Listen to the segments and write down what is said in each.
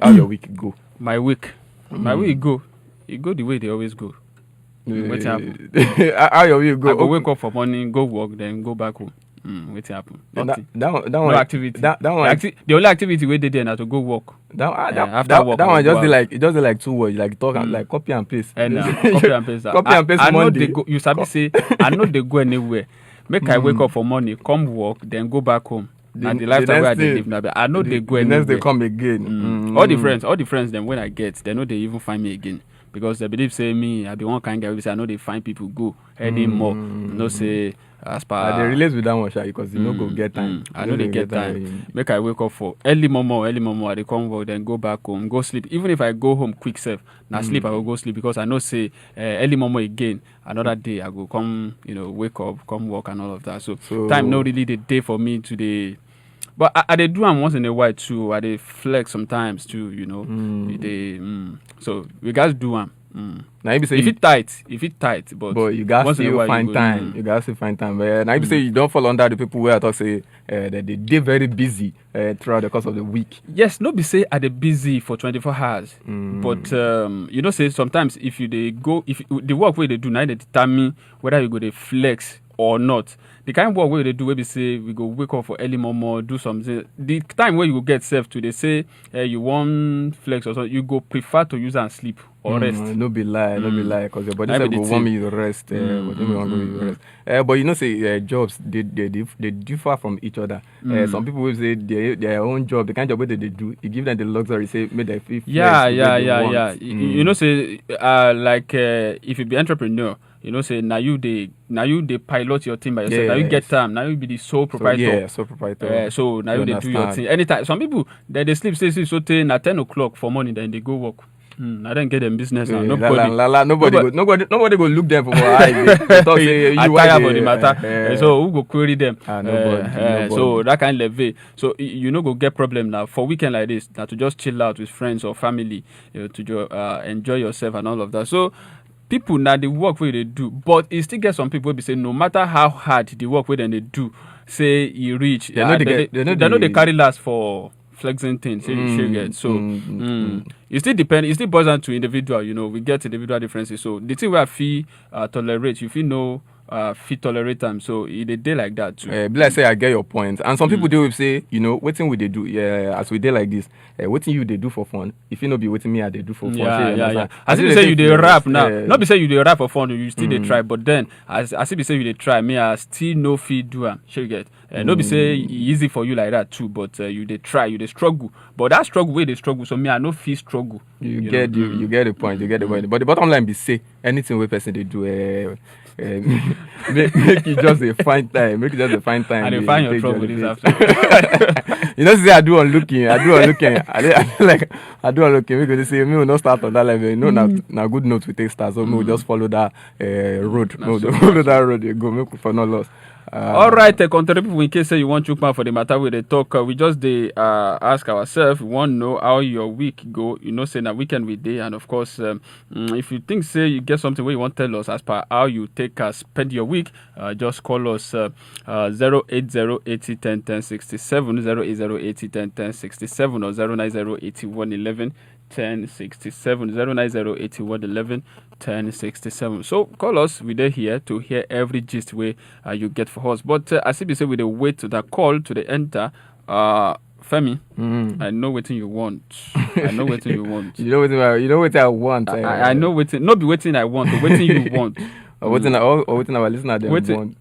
how your week go? My week go. It go the way they always go. What happen? How your week go? I go wake up for morning, go work, then go back home. What happen? That one, no activity. That one, the only activity we did then to go work. After work, that one just did like 2 words, like talk like copy and paste. Copy and paste. Copy and paste. I know they go. You sabi say I know they go anywhere. Make I wake up for morning, come work, then go back home. And the lifestyle where they live now, I know they go anywhere. Next they come again. All the friends, then when I get, they know they even find me again. Because they believe say me, I be one kind of guy who say I know they find people go anymore. No say as per they relate with that one, shy, because you know go get time. I know they get time. Make I wake up for early momo, I dey come work, then go back home, go sleep. Even if I go home quick self, now sleep I will go sleep because I know say early momo again, another day I go come, wake up, come work and all of that. So time not really the day for me today. But I they do them once in a while too. I they flex sometimes too, So we guys do them. Now you say if it tight, but you guys still find time. You guys still find time. But now you say you don't fall under the people where I talk say that they very busy throughout the course of the week. Yes, no be say are they busy for 24 hours. But say sometimes if the work where they do now they determine whether you go to flex or not. The kind of work where they do, where we say we go wake up for early morning, do something. The time where you go get self to, they say you want flex or something, you go prefer to use and sleep or rest. No be lie, because your body will want me to rest. But say jobs they differ from each other. Some people will say their own job, the kind of job that they do, it give them the luxury, say make them feel flex. Say like if you be entrepreneur. Say now you they pilot your team by yourself. Yes. Now you get time. Now you be the sole proprietor. Sole proprietor. So now you they do your thing anytime. Some people they sleep say so at 10 o'clock for morning, then they go work. I don't get them business now. Nobody go look them for eye. They talk say you tired about the matter. So who go query them? Nobody. So that kind of level. So go get problem now for weekend like this. Now to just chill out with friends or family, to enjoy yourself and all of that. So. People now the work where they do, but it still get some people be say no matter how hard the work where they do, say you reach, they know they carry last for flexing things. It still depends. It still boils down to individual. We get individual differences. So the thing where I feel tolerate, you feel no. Fit tolerate them, so it a day like that too. Let's say I get your point, and some people do say, what thing would they do? As we day like this, what thing you they do for fun? If you not be waiting me, I they do for fun. As if say you they rap now, not be say you they rap for fun, you still they try, but then as if say you they try, me I still no fit do am. Sure you get. No be say easy for you like that too, but you they try, you they struggle, but that struggle where they struggle, so me I no feel struggle. You get the point, you get the point. But the bottom line be say anything where person they do. Make you just a fine time. And you find your trouble this after. Say I do on looking. Because they say me will not start on that level. Now good notes we take start. So we will just follow that road. Follow that road. You go make for no loss. All right, contrary people, in case say you want Chukma for the matter where they talk, we just ask ourselves, we want to know how your week go. Say na weekend we day, and of course, if you think say you get something where you want to tell us as per how you take spend your week, just call us 08080101067, 08080101067, or 09081111067, 09081111067. So call us. We're there here to hear every gist way you get for us. But as if you say with the wait to that call to the enter, Femi, I know what you want. You know what I want. I know what. Not be waiting I want, but waiting you want. Or waiting our listeners want.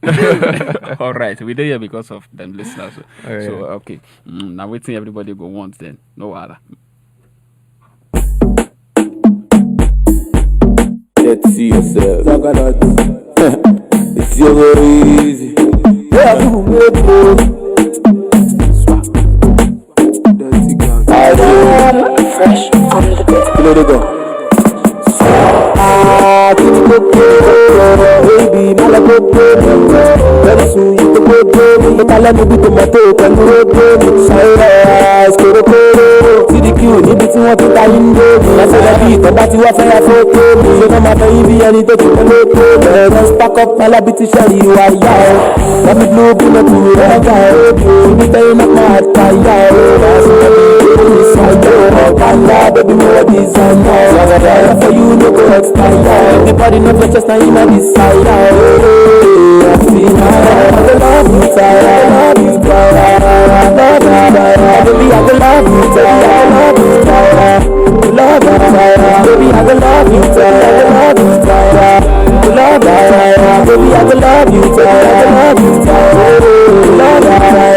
All right, we're there because of them listeners. So okay, now waiting everybody go want then. No other. Get to see yourself. It's your easy. Yeah, people make dirty gang. Fresh from the bed. Let it go. Baby, malagote. Very soon you can go to the Calame with tomato and road. Silence, Koroko. See the queue, you bet you want to tie in there. I said that beat, but you are fair photo. So no matter if you need to keep a loco. Just pack up my labity, show you are young. Let me blow bullet to you, like I hope. You be telling up my heart, I am. baby, more designer. Fire for you, no go expire. Everybody know your chest, now you my desire. I feel I love you, Tara. I love you, Tara. I love you, Tara. Baby, I love you, Tara. I love you, Tara. Love you, Tara. Baby, I love you, Tara. I love you, Tara. Love you, Tara. Baby, I love you, Tara. I love you, Tara. Love you, Tara.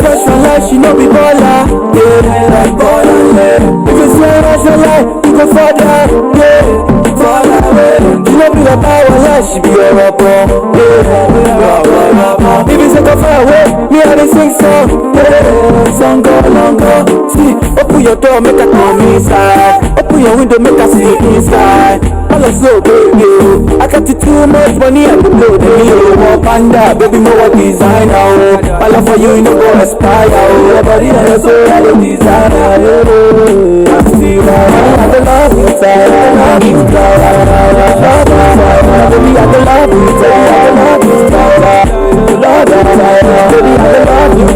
Fresh from life, she know we baller. Yeah, like baller, yeah. If it's your rush your life, you go further. Yeah, baller, yeah. She know be your power, yeah. She be your rapper. Yeah, if it's a go far away, me and they sing song. Yeah, song go longer. See, open your door, make her come inside. Open your window, make her see inside. All of so baby, I got too much money, I can blow the me. Panda, baby, more designer. I love for you, you know go aspire. Your body and your soul, I don't desire. I feel I love you, I love you, baby, I love you, I love you, love you, baby, I love you, I love you, baby,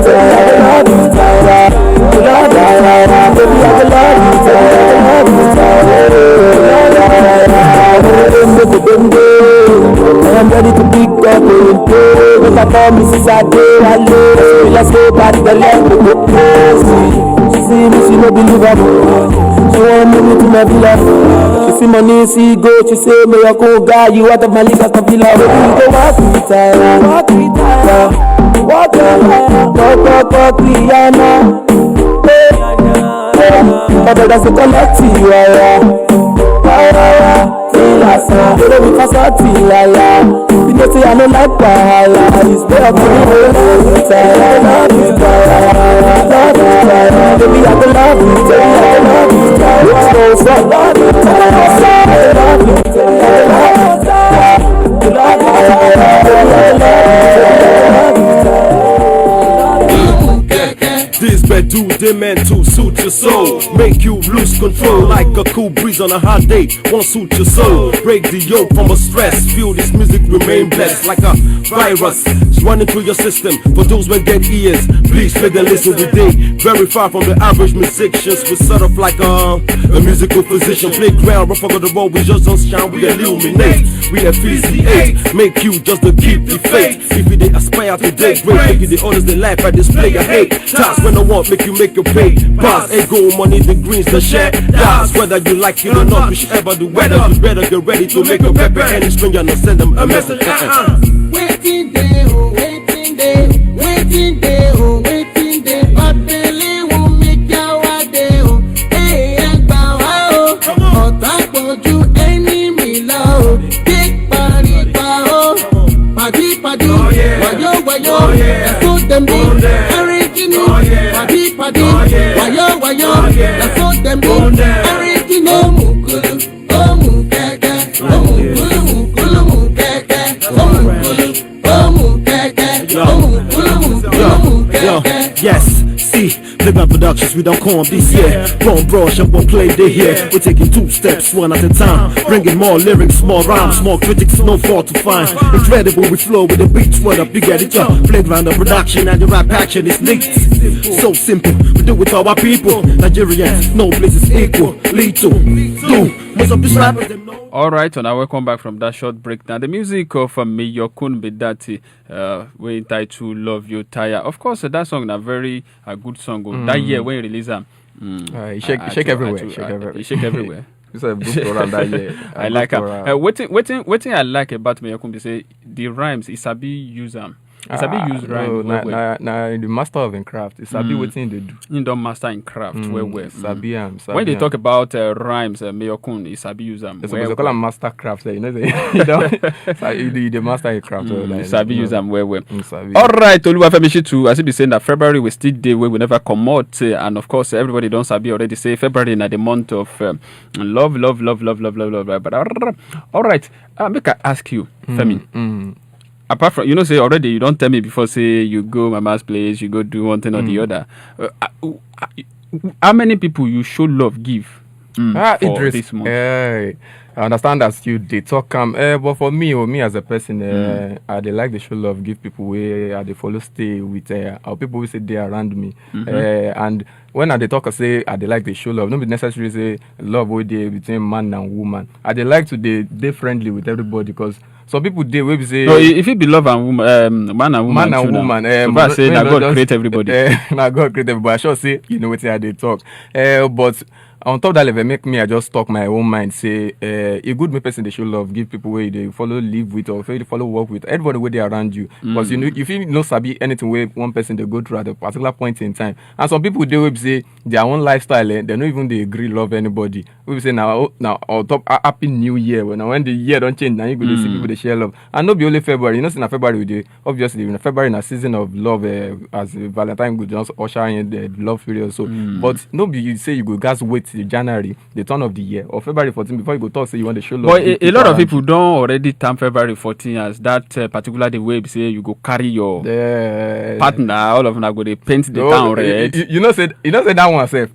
I love I am ready to pick up and play. When I call Mrs. Ade, I live. Let's go back to the land with the place. She see me, she no believe her. She want me to my villa. She see money, see go. She say, me a cool guy, you out of my league, I can feel her. Baby, you go walk with her. Walk with her. Walk with her. Rihanna. My brother's a collective, because I feel like you know say I don't like Bahala. It's better for me to love you, I love you, baby, I can love you, I love you, it's so love you, I love you, This do they meant to suit your soul, make you lose control like a cool breeze on a hot day. Won't suit your soul, break the yoke from a stress. Feel this music remain blessed like a virus. It's running through your system. For those with dead ears, please make them listen today. Very far from the average musicians, we're sort of like a musical physician. Playground, rough over the road, we just don't shine, we illuminate. We appreciate, make you just to keep the faith. If you they aspire to day great, make you the honors, the life I display. I hate tasks when I want, make you make your pay. Pass, ego, money, the greens, the share. That's whether you like it or not, whichever the weather. You better get ready to make a pepper. Any stranger, not send them a message. Waiting day, oh, waiting day, waiting day, oh, waiting day. Ọ̀tẹ̀lẹ̀ wọ́n mi já wá dé o, ẹgbà wá o. Ọ̀tá pọ̀jù ẹni mi lọ o, dé paripa o. Pàdípàdí, wàyó, ẹ̀fọ́ tẹ̀mí, ẹ̀rìndínú. Pàdípàdí, wàyó, ẹ̀fọ́ tẹ̀mí, ẹ̀rìndínú. Òmùkúlù, òmù kẹ̀kẹ́, òmùkúlù kẹ̀kẹ́, Yes, see, Playground Productions, we don't come this year. Wrong brush and won't play they here. We're taking 2 steps, one at a time. Bringing more lyrics, more rhymes, more critics, no fault to find. Incredible, we flow with the beats, what up, you get it up. Playground production and the rap action is linked. So simple, we do it for our people. Nigerians, no place is equal. Lethal, do, most of these rappers, them know. Alright, and I welcome back from that short break. Now, the music of Miyokun Bedati, we entitled Love You Tire. Of course, that song is a very good song. That year when you release them, shake everywhere. Shake everywhere. It's a book around that year. I like it. What I like about Miyokun is say the rhymes. Isabi use them. Isabi use rhymes. Now the master of in craft. Isabi waiting they do. You don't master in craft. Sabi when they talk about rhymes, Miyokun, Isabi use them. So they call them master craft. You know, the master in craft. Isabi use them where. All right, Oluwafemi too. As you be saying that February we still day where we never come out, and of course everybody don't Sabi already say February na the month of love. But all right, make I ask you, Femi. Apart from, say already, you don't tell me before, say you go mama's place, you go do one thing or the other. How many people you show love give for this month? I understand that they talk but for me as a person, I they like the show love, give people way, they follow stay with people who say they around me, and when I dey talk say I dey like the show love, no be necessarily say love wey dey between man and woman. I dey like to dey friendly with everybody because some people dey wey be say. No, if it be love and woman, man and woman. Man and woman. So far say na God create everybody. Na God create everybody. I sure say you know wetin I dey talk. But on top of that level, make me I just talk my own mind. Say, a good person they show love, give people where they follow, live with, or follow work with everybody where they around you. Because you know, if you no sabi anything where one person they go through at a particular point in time, and some people they will say their own lifestyle, they don't even they agree love anybody. We say now on top happy New Year when the year don't change, now you go to see people they share love, and not be only February. You know, in February we do obviously in February in a season of love as Valentine go just usher in the love period. So, but no be you say you go guys wait till January, the turn of the year, or February 14 before you go talk say you want to show love. But a lot of people don't already term February 14 as that particular the way say you go carry your partner, all of them are go they paint the town red. You know say that one self.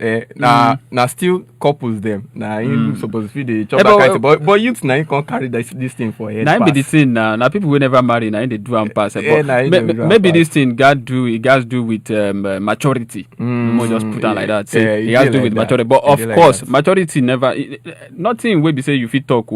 Now still couples them. Now you supposed to feel the chop that kind of, but youth now you can't carry this thing for head. Now be the thing now people will never marry now they do and pass. Maybe this thing got do with maturity. Just put on like that. Say, it has to do with maturity. But of course, maturity never nothing will be say you fit talk.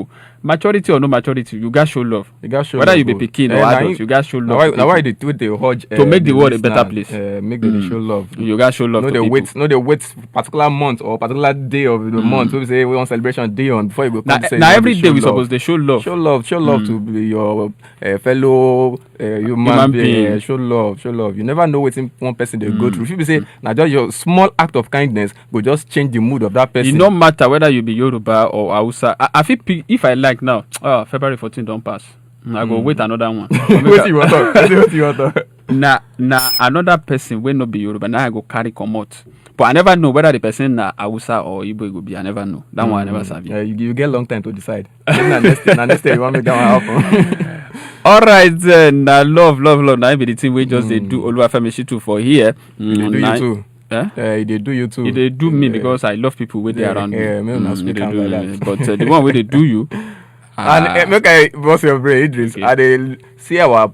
Maturity or no maturity, you got show love. You got show whether love, you be pikin or adult, you got show love. Now why they do the hodge to make the world a better place. Make them show love. You got show love. No they wait particular month or particular day of the month. So we say we want celebration day on before you go come say. Now every day we supposed to show love. Show love to be your fellow human being. Show love. You never know what one person they go through. If you say now just your small act of kindness will just change the mood of that person. It no matter whether you be Yoruba or Hausa. I feel if I like now, February 14 don't pass. I go wait another one. What you want to? Nah, another person will not be Yoruba. Now I go carry comot. But I never know whether the person na Hausa or Igbo go be. I never know. That one I never sabi. You get long time to decide. Next day you want me that one happen. All right then. Love. Now be the thing we just they do Oluwafemi Shitu for here. They do you too. They do you too. They do me because I love people with there around me. They do like but the one where they do you. And make I boss your brain, Idris. Okay. I dey see our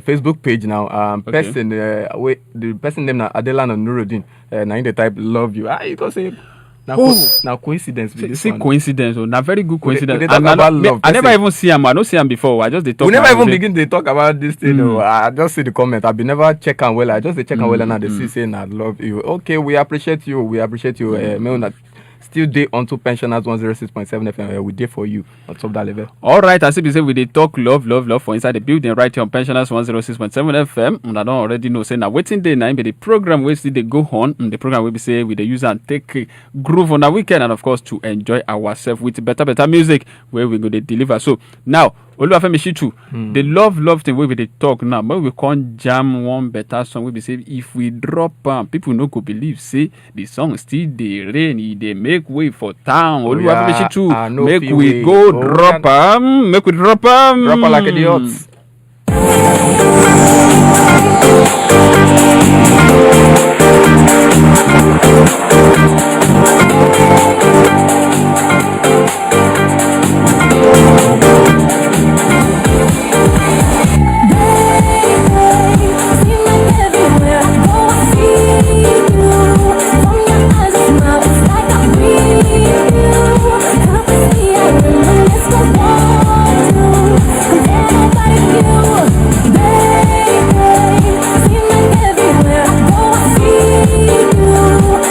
Facebook page now. Person the person name na Adelana Nuruddin. Now in the type love you. You can say now coincidence with this one. Coincidence. Now very good coincidence. I never even see him. I don't see him before. I just they talk. We never even begin to talk about this thing. I just see the comment. I be never check on well. I just check on well and now they see saying I love you. Okay, we appreciate you. Still day onto pensioners 106.7 FM. We day for you on top that level. All right, as we say, we did talk love for inside the building right here on pensioners 106.7 FM. And I don't already know say now waiting day now, but the program we see they go on. The program will be say we the use and take a groove on the weekend and of course to enjoy ourselves with better music where we go to deliver. So now. Oluwafemi Shitu, the love thing where we dey talk now, but we can't jam one better song. We be say if we drop people no go believe say the song still dey rain, they make way for town. Oluwafemi Shitu, make we go drop make we drop like idiots.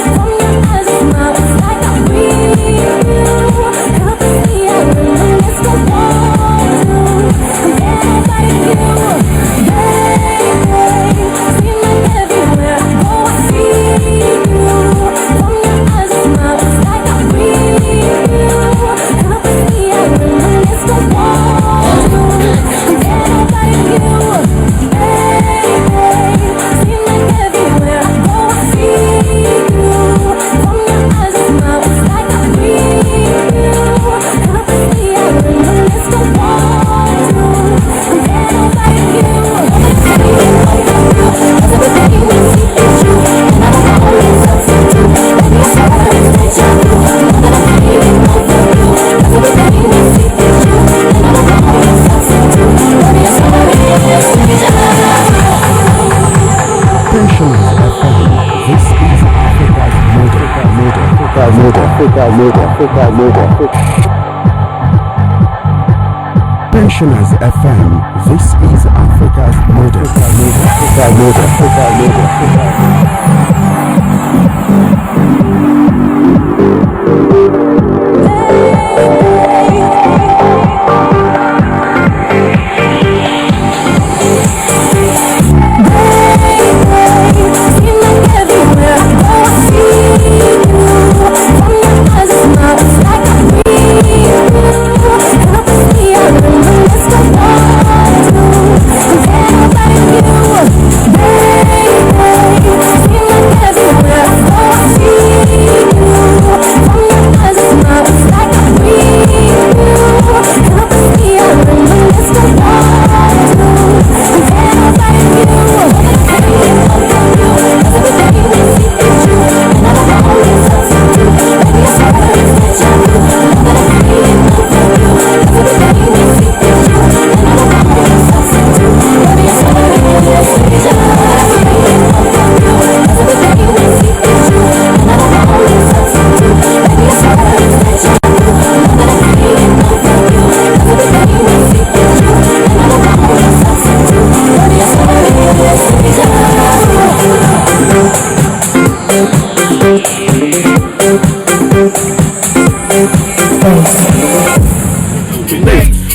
From your Africa's model, Africa's model. Pensioners FM, this is Africa's model. Africa's model, Africa's model,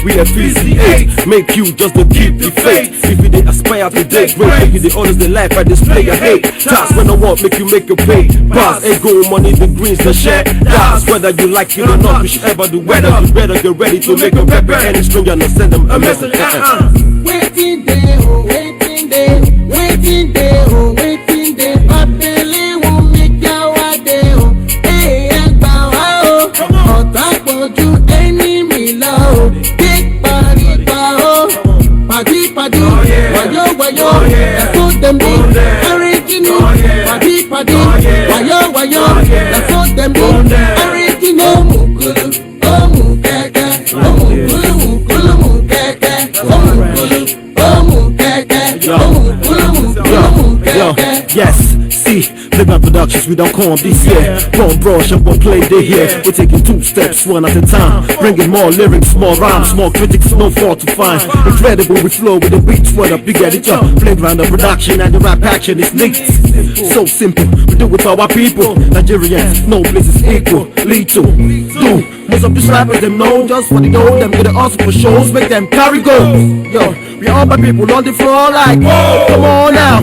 We appreciate, make you just to keep the faith. If you did aspire to date, great. Make you the honors, the life I display your hate. Task when I want, make you make your pay. Pass, ego, money, the greens, the share. That's whether you like it or not, whichever the weather. You better get ready to make a pepper. Any stranger and send them a message. Waiting day, oh, waiting day, waiting day, oh, waiting day. Papele won't make your day, oh. Hey, oh, ọ̀tá pọ̀jù enemy lọ, oh. Big party pa, oh. Party, party, wayo, wayo, that's what them do. Original, party, party, wayo, wayo, that's what them do. Original, mukulu, oh mukeke, oh mukulu, mukulu, mukeke, oh mukulu, oh mukeke, oh mukulu, mukulu, mukeke. Yes, see, Playback Productions, we don't come this year. Wrong brush up on play day here. We're taking 2 steps, 1 at a time. Bringing more lyrics, more rhymes, more critics, no fault to find. Incredible, we flow with the beats, what up, you get it up. Playground of production and the rap action is linked. So simple, we do it for our people. Nigerians, no place is equal. Lethal, do. Most of these rappers, them know just what they know. Them get the awesome for shows, make them carry go. Yo, we all my people on the floor like, whoa, come on now,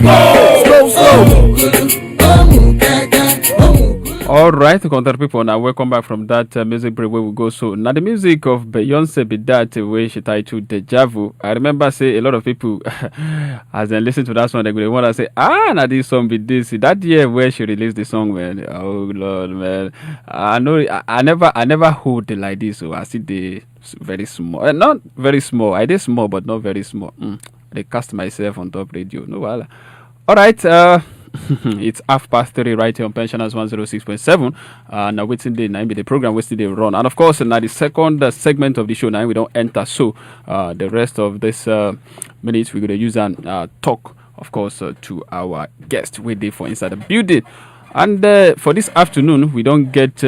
slow, slow. All right, contact people now. Welcome back from that music break where we go. So now the music of Beyonce be that way she titled Deja Vu. I remember say a lot of people as they listen to that song, they want to say, now this song be this. That year where she released the song, man. Oh Lord, man. I know I never hold it like this. So I see the very small, not very small. I did small, but not very small. They cast myself on top radio. No, well. All right. It's 3:30 right here on Pensioners 106.7. Now waiting day now be the program waiting day run, and of course now the second segment of the show now we don't enter. So the rest of this minutes we're gonna use and talk, of course, to our guest waiting for inside the building. And for this afternoon we don't get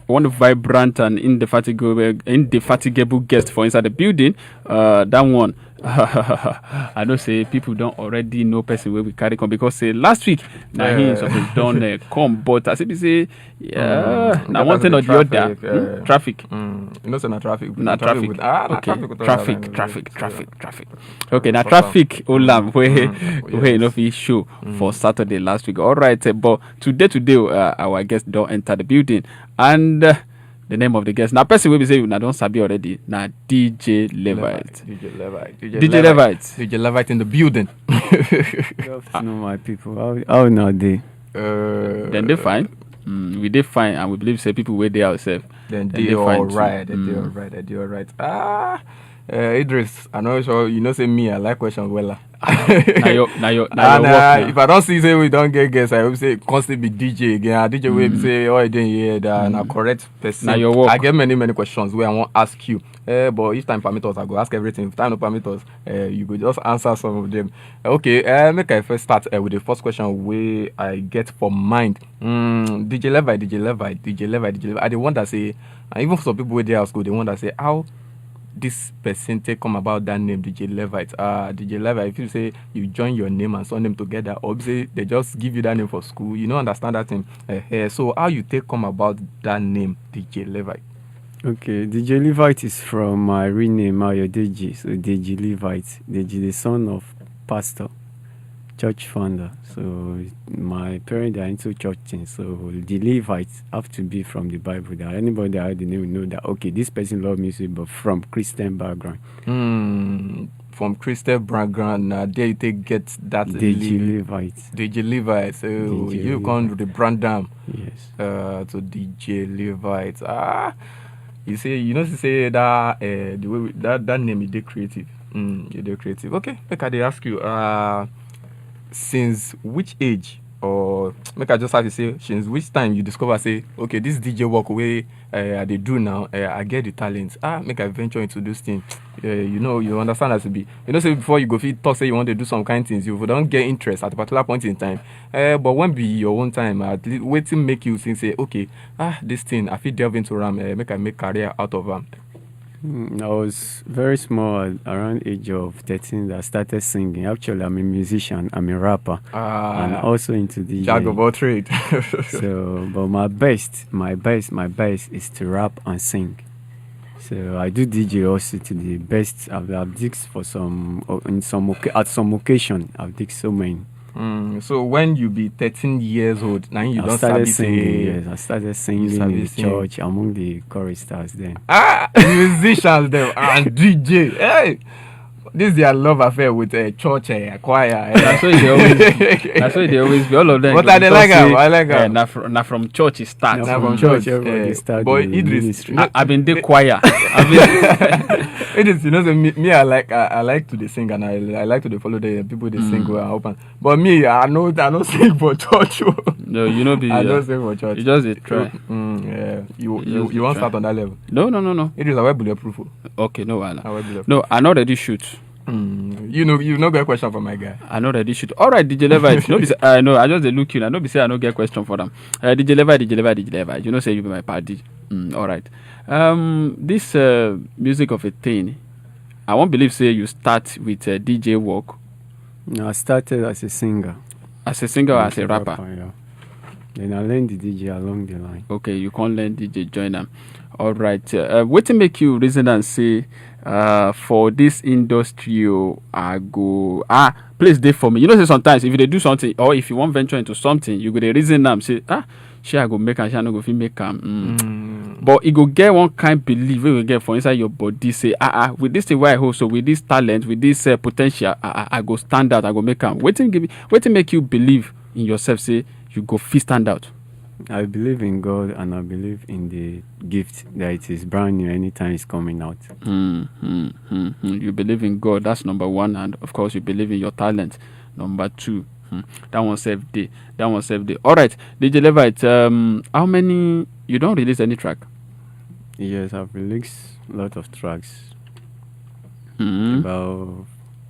one vibrant and indefatigable guest for inside the building. That one. I know say people don't already know person where we carry come because last week now he supposed done come, but as if say now one thing or the other traffic. You know say na traffic. Na traffic. Okay. Traffic. Okay, now traffic Olam where you know fi show for Saturday last week. All right, but today our guest don't enter the building and. The name of the guest. Now, person will be saying, I don't sabi already. Now, DJ Levite. DJ Levite in the building. No, my people. How now they? Then they fine. We did fine, and we believe say people where they ourselves. Then they all right. They all right. Idris, I know so you know say me. I like questions well. Now your if I don't see say we don't get guests, I hope say constantly be DJ again. DJ will say, "Oh, I didn't hear that." Na correct person. Now your work. I get many questions where I want to ask you. But if time permit us, I go ask everything. If time no permit us, you go just answer some of them. Okay. Make I first start with the first question where I get for mind. DJ Levi. I the one that say, and even for some people where they are school, they want to say how this person take come about that name DJ Levite. DJ Levite, if you say you join your name and surname together, or say they just give you that name for school, you don't understand that thing. So how you take come about that name DJ Levite? Okay, DJ Levite is from my real name, Mario Deji. So Deji Levite. Deji, the son of pastor, church founder. So my parents are into church things. So the Levites have to be from the Bible. That anybody that had the name will know that okay, this person love music, but from Christian background. From Christian background, there you take get that Deji Levite. DJ Levite. So DJ you Levite. can rebrand them. Yes. To DJ Levite. You say say that the way that name is creative. You're creative. Okay, make I ask you. Since which age, or make I just have to say, since which time you discover say, okay, this DJ work way they do now, I get the talent. Make I venture into this thing. You understand as to be. Say before you go fit talk say you want to do some kind of things, you don't get interest at a particular point in time. But when be your own time, at least waiting make you think say, okay, this thing I fit delve into ram, make I make career out of ram. I was very small, around age of 13, that I started singing. Actually, I'm a musician, I'm a rapper, and also into the Jack of all trade. So, but my best is to rap and sing. So I do DJ also to the best. I've digged for at some occasion. I've digged so many. So when you be 13 years old, now you don't started start singing. Yes, I started singing in the church among the choristers then. Musicians them and DJ. Hey, this is their love affair with a church choir. That's why they always be all of them. But I like them. I like them. Now from church it starts. Now from church everybody started. Boy, Idris, I've been the choir. Idris, me I like to sing and I like to follow the people they sing well and open. But me, I know sing for church. No, I don't sing for church. You just try. Yeah. You won't start on that level. No. Idris, I will bulletproof. Okay, no, no, I know that you shoot. You no get question for my guy. I know that this should. All right, DJ Levite. No, I know. I just look you. I know. Be say I no get question for them. DJ Levite. You know, say you be my party. All right. This music of a thing. I won't believe say you start with DJ work. No, I started as a singer. As a singer or as a rapper? Yeah. Then I learned the DJ along the line. Okay, you can't learn DJ join them. All right. What to make you reason and say? For this industry, I go place day for me. Say sometimes if they do something or if you want venture into something, you go the reason them say she I go make and she no go fit make But it go get one kind belief we will get for inside your body say with this thing where I hold, so with this talent, with this potential, I go stand out, I go make waiting make you believe in yourself, say you go fit stand out. I believe in God and I believe in the gift that it is brand new anytime it's coming out. You believe in God, that's number one, and of course you believe in your talent, number two. That one saved day. All right, DJ Levite, how many, you don't release any track? Yes, I've released a lot of tracks. About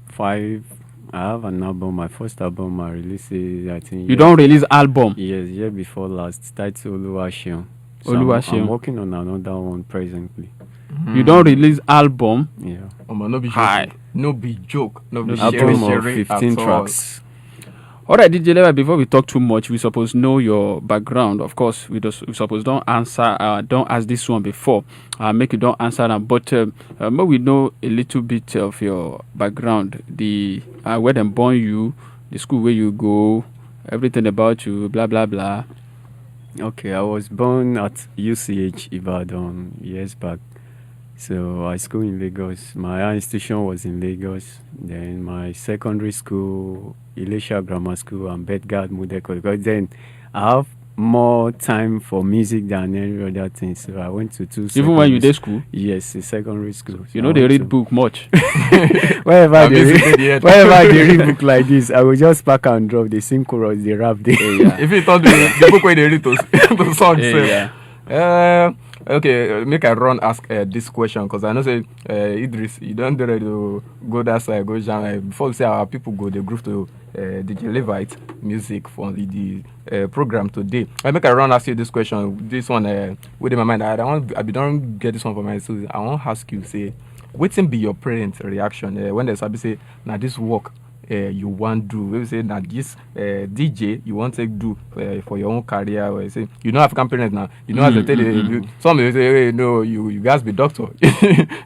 5. I have an album. My first album I released it, I think. You don't release album? Yes, year before last. Titled Oluwaseun. I'm working on another one presently. You don't release album? Yeah. No be joke. No be album of 15 tracks. All right, DJ Levite, before we talk too much, we suppose know your background. Of course, we suppose don't ask this one before. Make you don't answer them. But maybe we know a little bit of your background, the where them born you, the school where you go, everything about you, blah blah blah. Okay, I was born at UCH Ibadan years back. So I school in Lagos. My institution was in Lagos. Then my secondary school, Elisha Grammar School and Bedgard Model College. Because then I have more time for music than any other thing. So I went to two. Even when you did school? Yes, in secondary school. So you know they read book much. wherever they read book like this, I will just pack and drop. They sing chorus, they rap. If you thought the book where they read to songs. Okay, make I ask this question because I know say Idris, you don't ready to go that side, go jam. Before we say our people go, they groove to DJ Levite music for the program today. I make I ask you this question. This one within my mind. I don't get this one for myself. I want to ask you, say, what's be your parents' reaction when they say, now this work you want do? We say that this DJ you want to do for your own career. Or say African parents now. As they tell you, some they say, hey, no, you guys be doctor,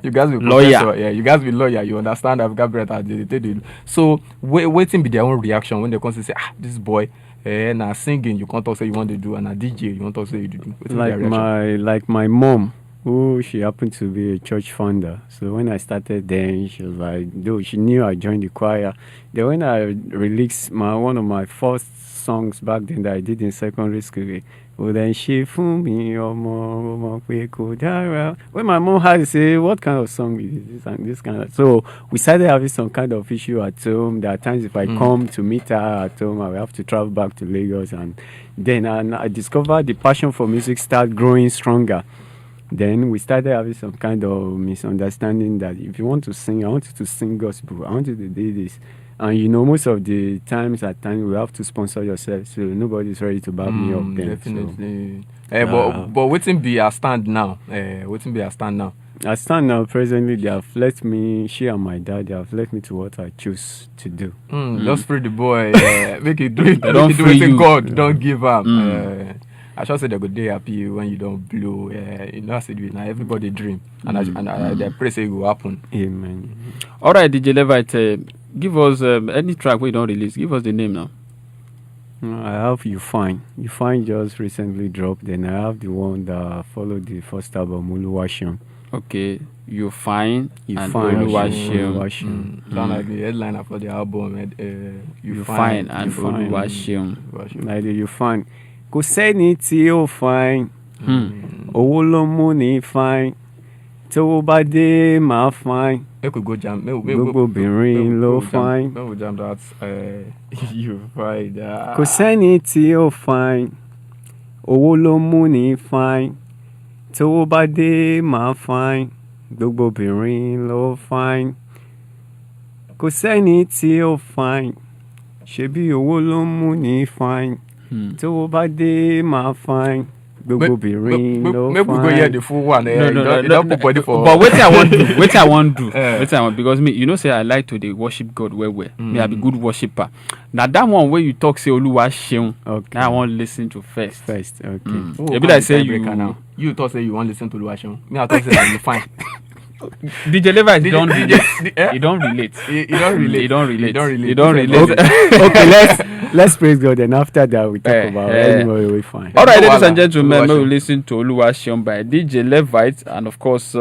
you guys be lawyer. Yeah, you guys be lawyer. You understand African parents? They tell you. So waiting be their own reaction when they come to say, this boy. Now singing you can't talk say you want to do, and a DJ you want to say you do. Like my mom. Oh, she happened to be a church founder. So when I started then, she was like, though she knew I joined the choir. Then when I released one of my first songs back then that I did in secondary school, then she fooled me. When my mom had to say, what kind of song is this and this kind of. So we started having some kind of issue at home. There are times if I come to meet her at home, I will have to travel back to Lagos. And then I discovered the passion for music started growing stronger. Then we started having some kind of misunderstanding that if you want to sing, I want you to sing gospel, I want you to do this. And most of the times we have to sponsor yourself, so nobody's ready to back me up then. Definitely. So, but waiting be a stand now. I stand now presently, they have let me, she and my dad, they have let me to what I choose to do. Just free the boy, make it do it. Don't free you. God, don't give up. I should say they go day happy when you don't blow. I said now everybody dream, and I pray say it will happen. Amen. All right, DJ Levite, give us any track we don't release. Give us the name now. I have You Fine. You Fine just recently dropped. Then I have the one that followed the first album, Oluwaseun. Okay, You Fine. You Fine. Oluwaseun. Sound like the headliner for the album. You Fine and Oluwaseun. Like You Fine. Kò sẹ́ni tí ó fine, owó ló mú ní fine, tówó bá dé máa fine, gbogbo obìnrin ló fine. You fine. Kò sẹ́ni tí ó fine, owó ló mú ní fine, tówó bá dé máa fine, gbogbo obìnrin ló fine. Kò sẹ́ni tí ó fine, ṣebí owó ló mú ní fine. So body my fine, gbogbo obìnrin ló fine. Maybe we go hear the full one. No, for. But what I want do, because me, say I like to worship God well. Me I be good worshipper. Now that one where you talk say Oluwaseun, now I want to listen to first. Okay. Maybe I say you thought say you want to listen to Oluwaseun. Me I thought say that you fine. DJ Levite you don't relate. You don't relate. Okay, let's praise God, and after that we talk about anyway we find. All right, ladies and gentlemen, we will listen to Oluwaseun by DJ Levite, and of course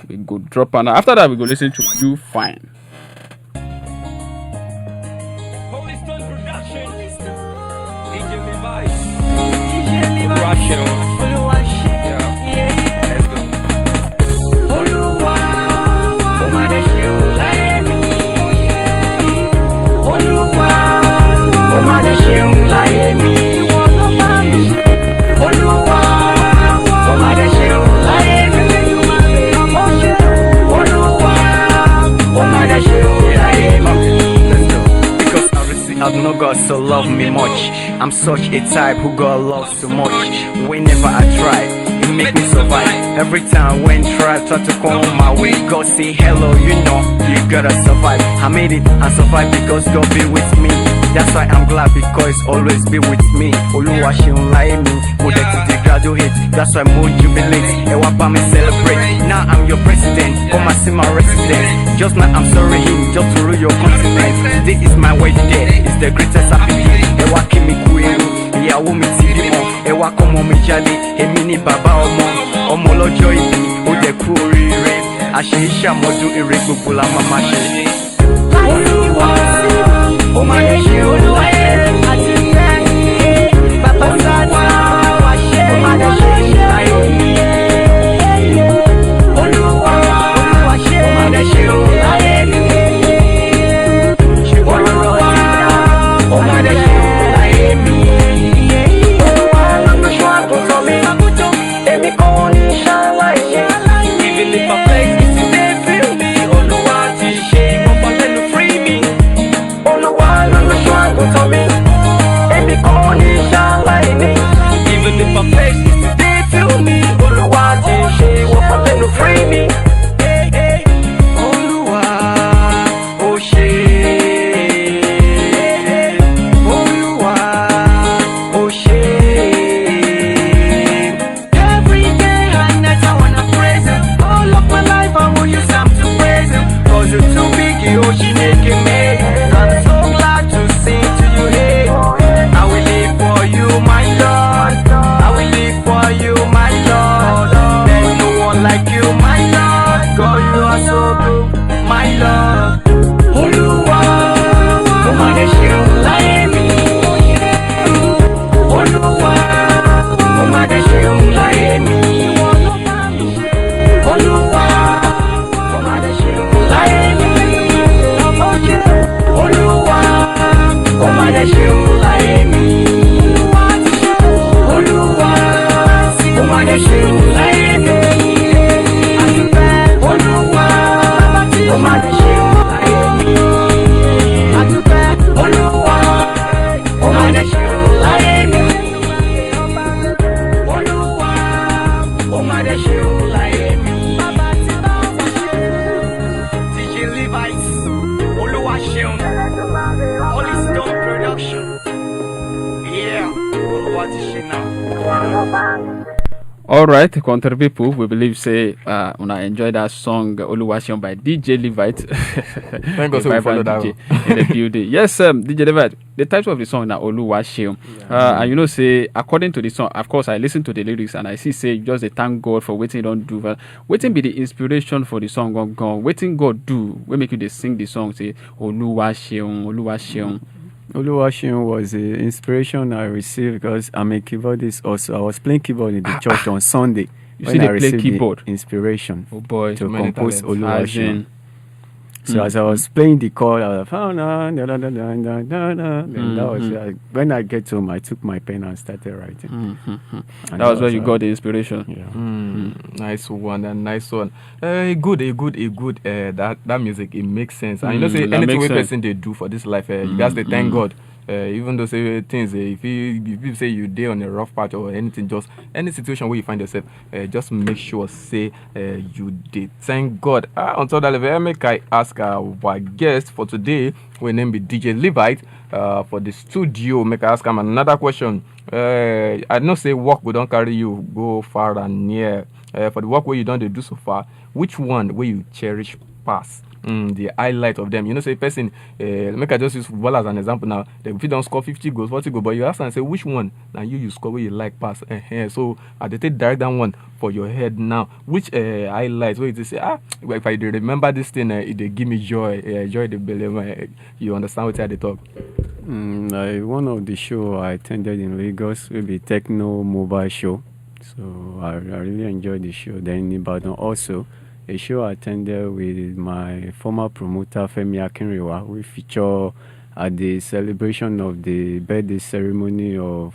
we go drop an. After that we go listen to You Fine. Holy Stone Production. DJ Levite. Oluwaseun. I've no God so love me much. I'm such a type who God loves so much. Whenever I try, it make me survive. Every time when try to come my way, God say hello, you gotta survive. I made it, I survived because God be with me. That's why I'm glad because always be with me. Oluwaseun like me, would they graduate? That's why more jubilate. Ewapa me celebrate. Now I'm your president, come and see my residence. Just now I'm sorry him, just to rule your continent. Today is my wedding day, it's the greatest happy day. Ewa kimi kueru, ìyàwó mi ti bímọ. Ewa kọ́mọ mi jáde, èmi ni bàbá ọmọ lọ́jọ́ ìbí, ó dẹ̀ kú oríire. Àṣẹ iṣẹ́ àmọ́dún ire gbogbo la máa ṣe. Olúwa, ó máa ń ṣe olúwa yẹn àti ìyá yìí. Bàbá sáà. dẹ̀ ṣe ó láyé mi. DJ Levite, Olúwa ṣeun, Holy Stone Production. Yeah, Olúwa ti ṣe now. All right, country people, we believe say when I enjoy that song Oluwaseun by DJ Levite. Thank God so we follow that in the building. Yes, DJ Levite. The types of the song now Oluwaseun. And you know, say according to the song, of course, I listen to the lyrics and I see say just thank God for waiting don't do. But waiting be the inspiration for the song gone. Waiting God do. We make you they sing the song say Oluwaseun, Oluwaseun. Oluwaseun was the inspiration I received because I'm a keyboardist also. I was playing keyboard in the church on Sunday. You see, they play keyboard. Inspiration to compose Oluwaseun. So as I was playing the chord, I was like, that was like, when I get home, I took my pen and started writing. And that was where you got the inspiration. Yeah. Nice one, and nice one. Good. That music, it makes sense. And you know, say anything we person they do for this life, you guys they thank God. Even though say things, if you say you day on a rough patch or anything, just any situation where you find yourself, just make sure say you did thank God. On top of that level, make I ask our guest for today, we name be DJ Levite for the studio. Make I ask him another question. I know say work we don't carry you go far and near. For the work where you don't do so far, which one will you cherish past? The highlight of them. You know, say person, make I just use football as an example now. If you don't score 50 goals, 40 goals, but you ask and say which one now you score where you like pass. So I take direct that one for your head now. Which highlights where you say if I remember this thing, it they give me joy, joy the belly. You understand what I talk? Like one of the show I attended in Lagos will be Techno Mobile Show. So I really enjoyed the show. Then in Ibadan also, a show I attended with my former promoter Femi Akinrewa. We feature at the celebration of the birthday ceremony of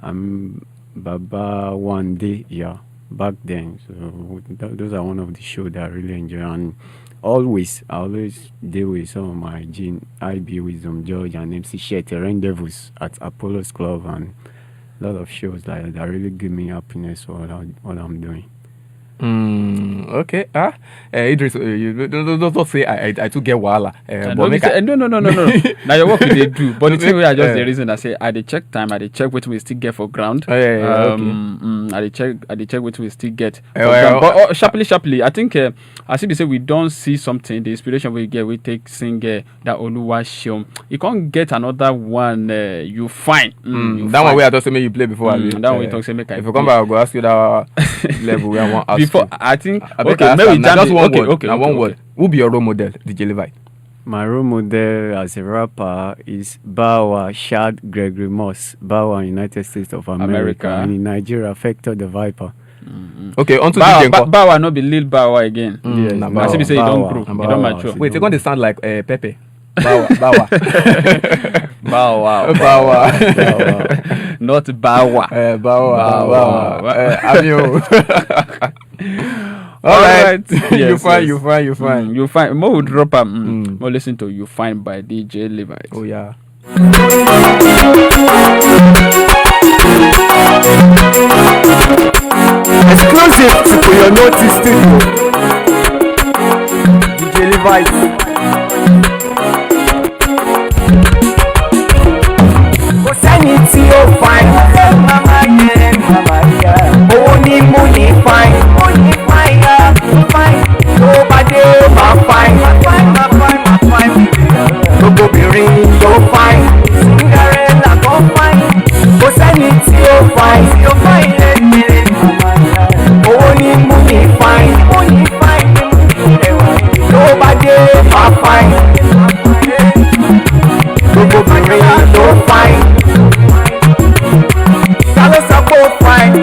Baba Wande, back then. So those are one of the shows that I really enjoy. And I always deal with some of my IB Wisdom George and MC Shet Rendezvous at Apollo's Club, and a lot of shows like that really give me happiness for what I'm doing. Okay. Idris, you don't say I too get wahala. No. Now your work they do, but the thing I just the reason I say I dey check time, I dey check what we still get for ground. Okay. I dey check what we still get. But sharply, I think as if they say we don't see something, the inspiration we get, we take sing that Oluwaseun. You can't get another one. You find that one way I just say make you play before. That one we talk say make I. If you come back, I'll go ask you that level where I want ask. Before I think okay, maybe just one word. One word. Who be your role model, DJ Levite? My role model as a rapper is Bawa Shad Gregory Moss, Bawa United States of America. And in Nigeria, Factor the Viper. Okay, on to DJ Bawa no be Lil Bawa again. Yes, as if you say you don't grow, you don't mature. Wait, they're going to sound like Pepe. Bawa. Not Bawa. All right. Yes, you fine. You fine. More would drop more listen to You Fine by DJ Levite. Oh yeah. Exclusive to your notice studio. DJ Levite. Kò sẹ́ni tí ó fine. Owó ní mú ní fine. Tó bá dé máa fine. Gbogbo obìnrin ló fine. Cinderella kò fine. Kò sẹ́ni tí ó fine. Owó ní mú ní fine. Tó bá dé máa fine. Gbogbo obìnrin ló fine. Ta ló sọ pé ó fine?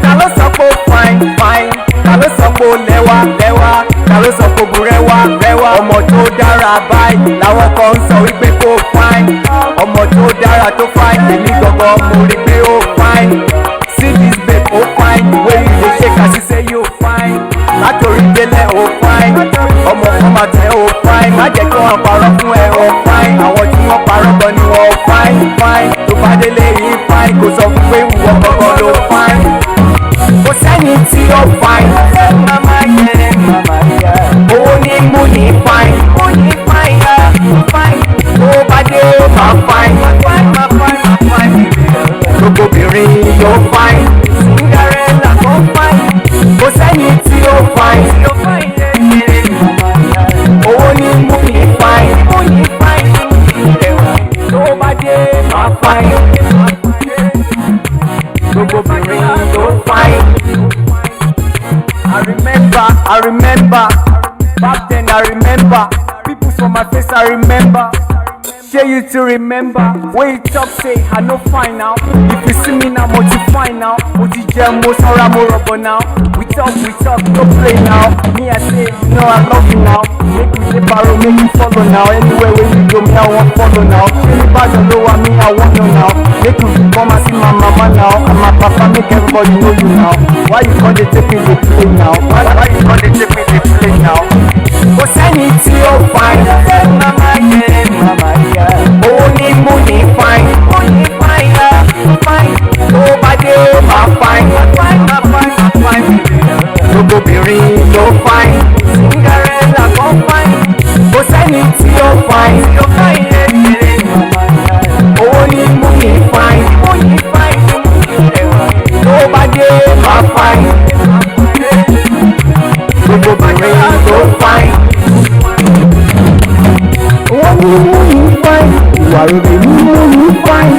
Ta ló sọ pé ó fine? Ta ló sọ pé ó lẹ́wà? Ta ló sọ pé ó burẹ́wà? Ọmọ tó dára báyìí làwọn kan ń sọ wípé kó fine. Ọmọ tó dára tó fine, èmi gangan mo rí pé ó fine. See this babe, ó fine. Wey you dey shake as you say you fine. Látòrí délẹ̀ ó fine. Ọmọ kan máa tẹ̀ ó fine. Má jẹ́ kí wọ́n parọ́ fún ẹ ó fine. Àwọn tí wọ́n parọ́ gan ni wọ́n fine. Tó bá délé yìí fine. Kò sọ fún pé ìwọ gangan ló fine. Kò sẹ́ni tí ó I remember. Back then I remember. People from my face I remember. Share you to remember. When you talk say I no fine now. If you see me now, what you find now? What you jam most or I'm rubber now. We talk, no play now. Me I say, you know I love you now. Make you say barrow, make you follow now. Anywhere where you go, me I want follow now. Anybody know what me I want know now. Make you come and see my mama now. And my papa make everybody know you now. Why you gonna take me to play now? Why you gonna take me to play now? Go send it to your fine. Mama yeah, mama yeah. Only money fine, fine. Nobody my fine. No go be real, no fine. Cinderella go fine. Go send it to your fine, Only money fine, Nobody my fine. No go be real, no fine. Only money fine. Ìwà rere ni mo ní fine.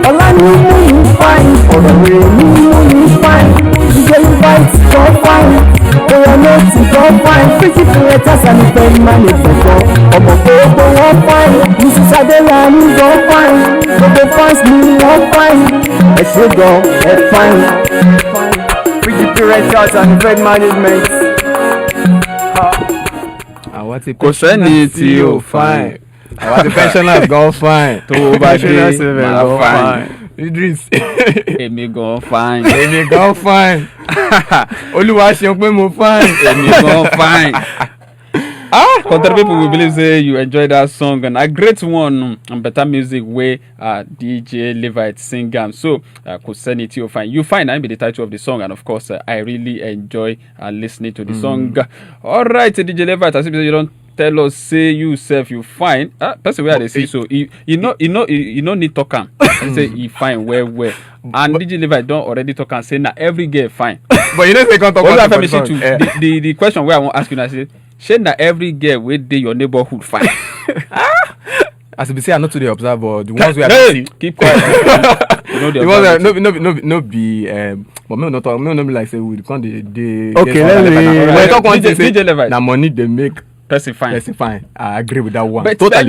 Ọlá ni mo ní fine. Ọ̀rọ̀ rere ni mo ní fine. DJ Levite go fine. Oya nọ́ọ̀tì go fine. Pretty creators and ìfẹ́ máa lè fẹ̀fọ́. Ọmọ gbogbo wọn fine. Mrs. Adéyàmí go fine. Gbogbo fans mi wọ́n fine. Ẹ ṣe gan ẹ fine. Pretty creators and event management. Kò sẹ́ni tí ò fine. Àwọn ti pensioners gan fine. Tó o bá dé máa fine. Idris. Èmi gan fine. Èmi gan fine. Olúwa ṣeun pé mo fine. Èmi gan fine. Content people will believe say you enjoy that song and a great one and better music wey DJ Levite sing am. So Kò sẹ́ni tí ò fine. You fine na be the title of the song and of course I really enjoy listening to the song. Alright, DJ Levite, as if you don't tell us say you self you fine. Person wey I dey see so you no need talk am. Say he fine well. And DJ Levite don already talk am say na every girl fine. But you know say come talk about the song. The question wey I wan ask you na say shey na every girl wey dey your neighborhood fine? As you say I no too dey observe but the ones wey I see. Keep quiet. The ones no be but me no talk, me no be like say we come dey. Okay, let me talk one thing say DJ Levite. na money dey make Person fine. I agree with that one. But totally. I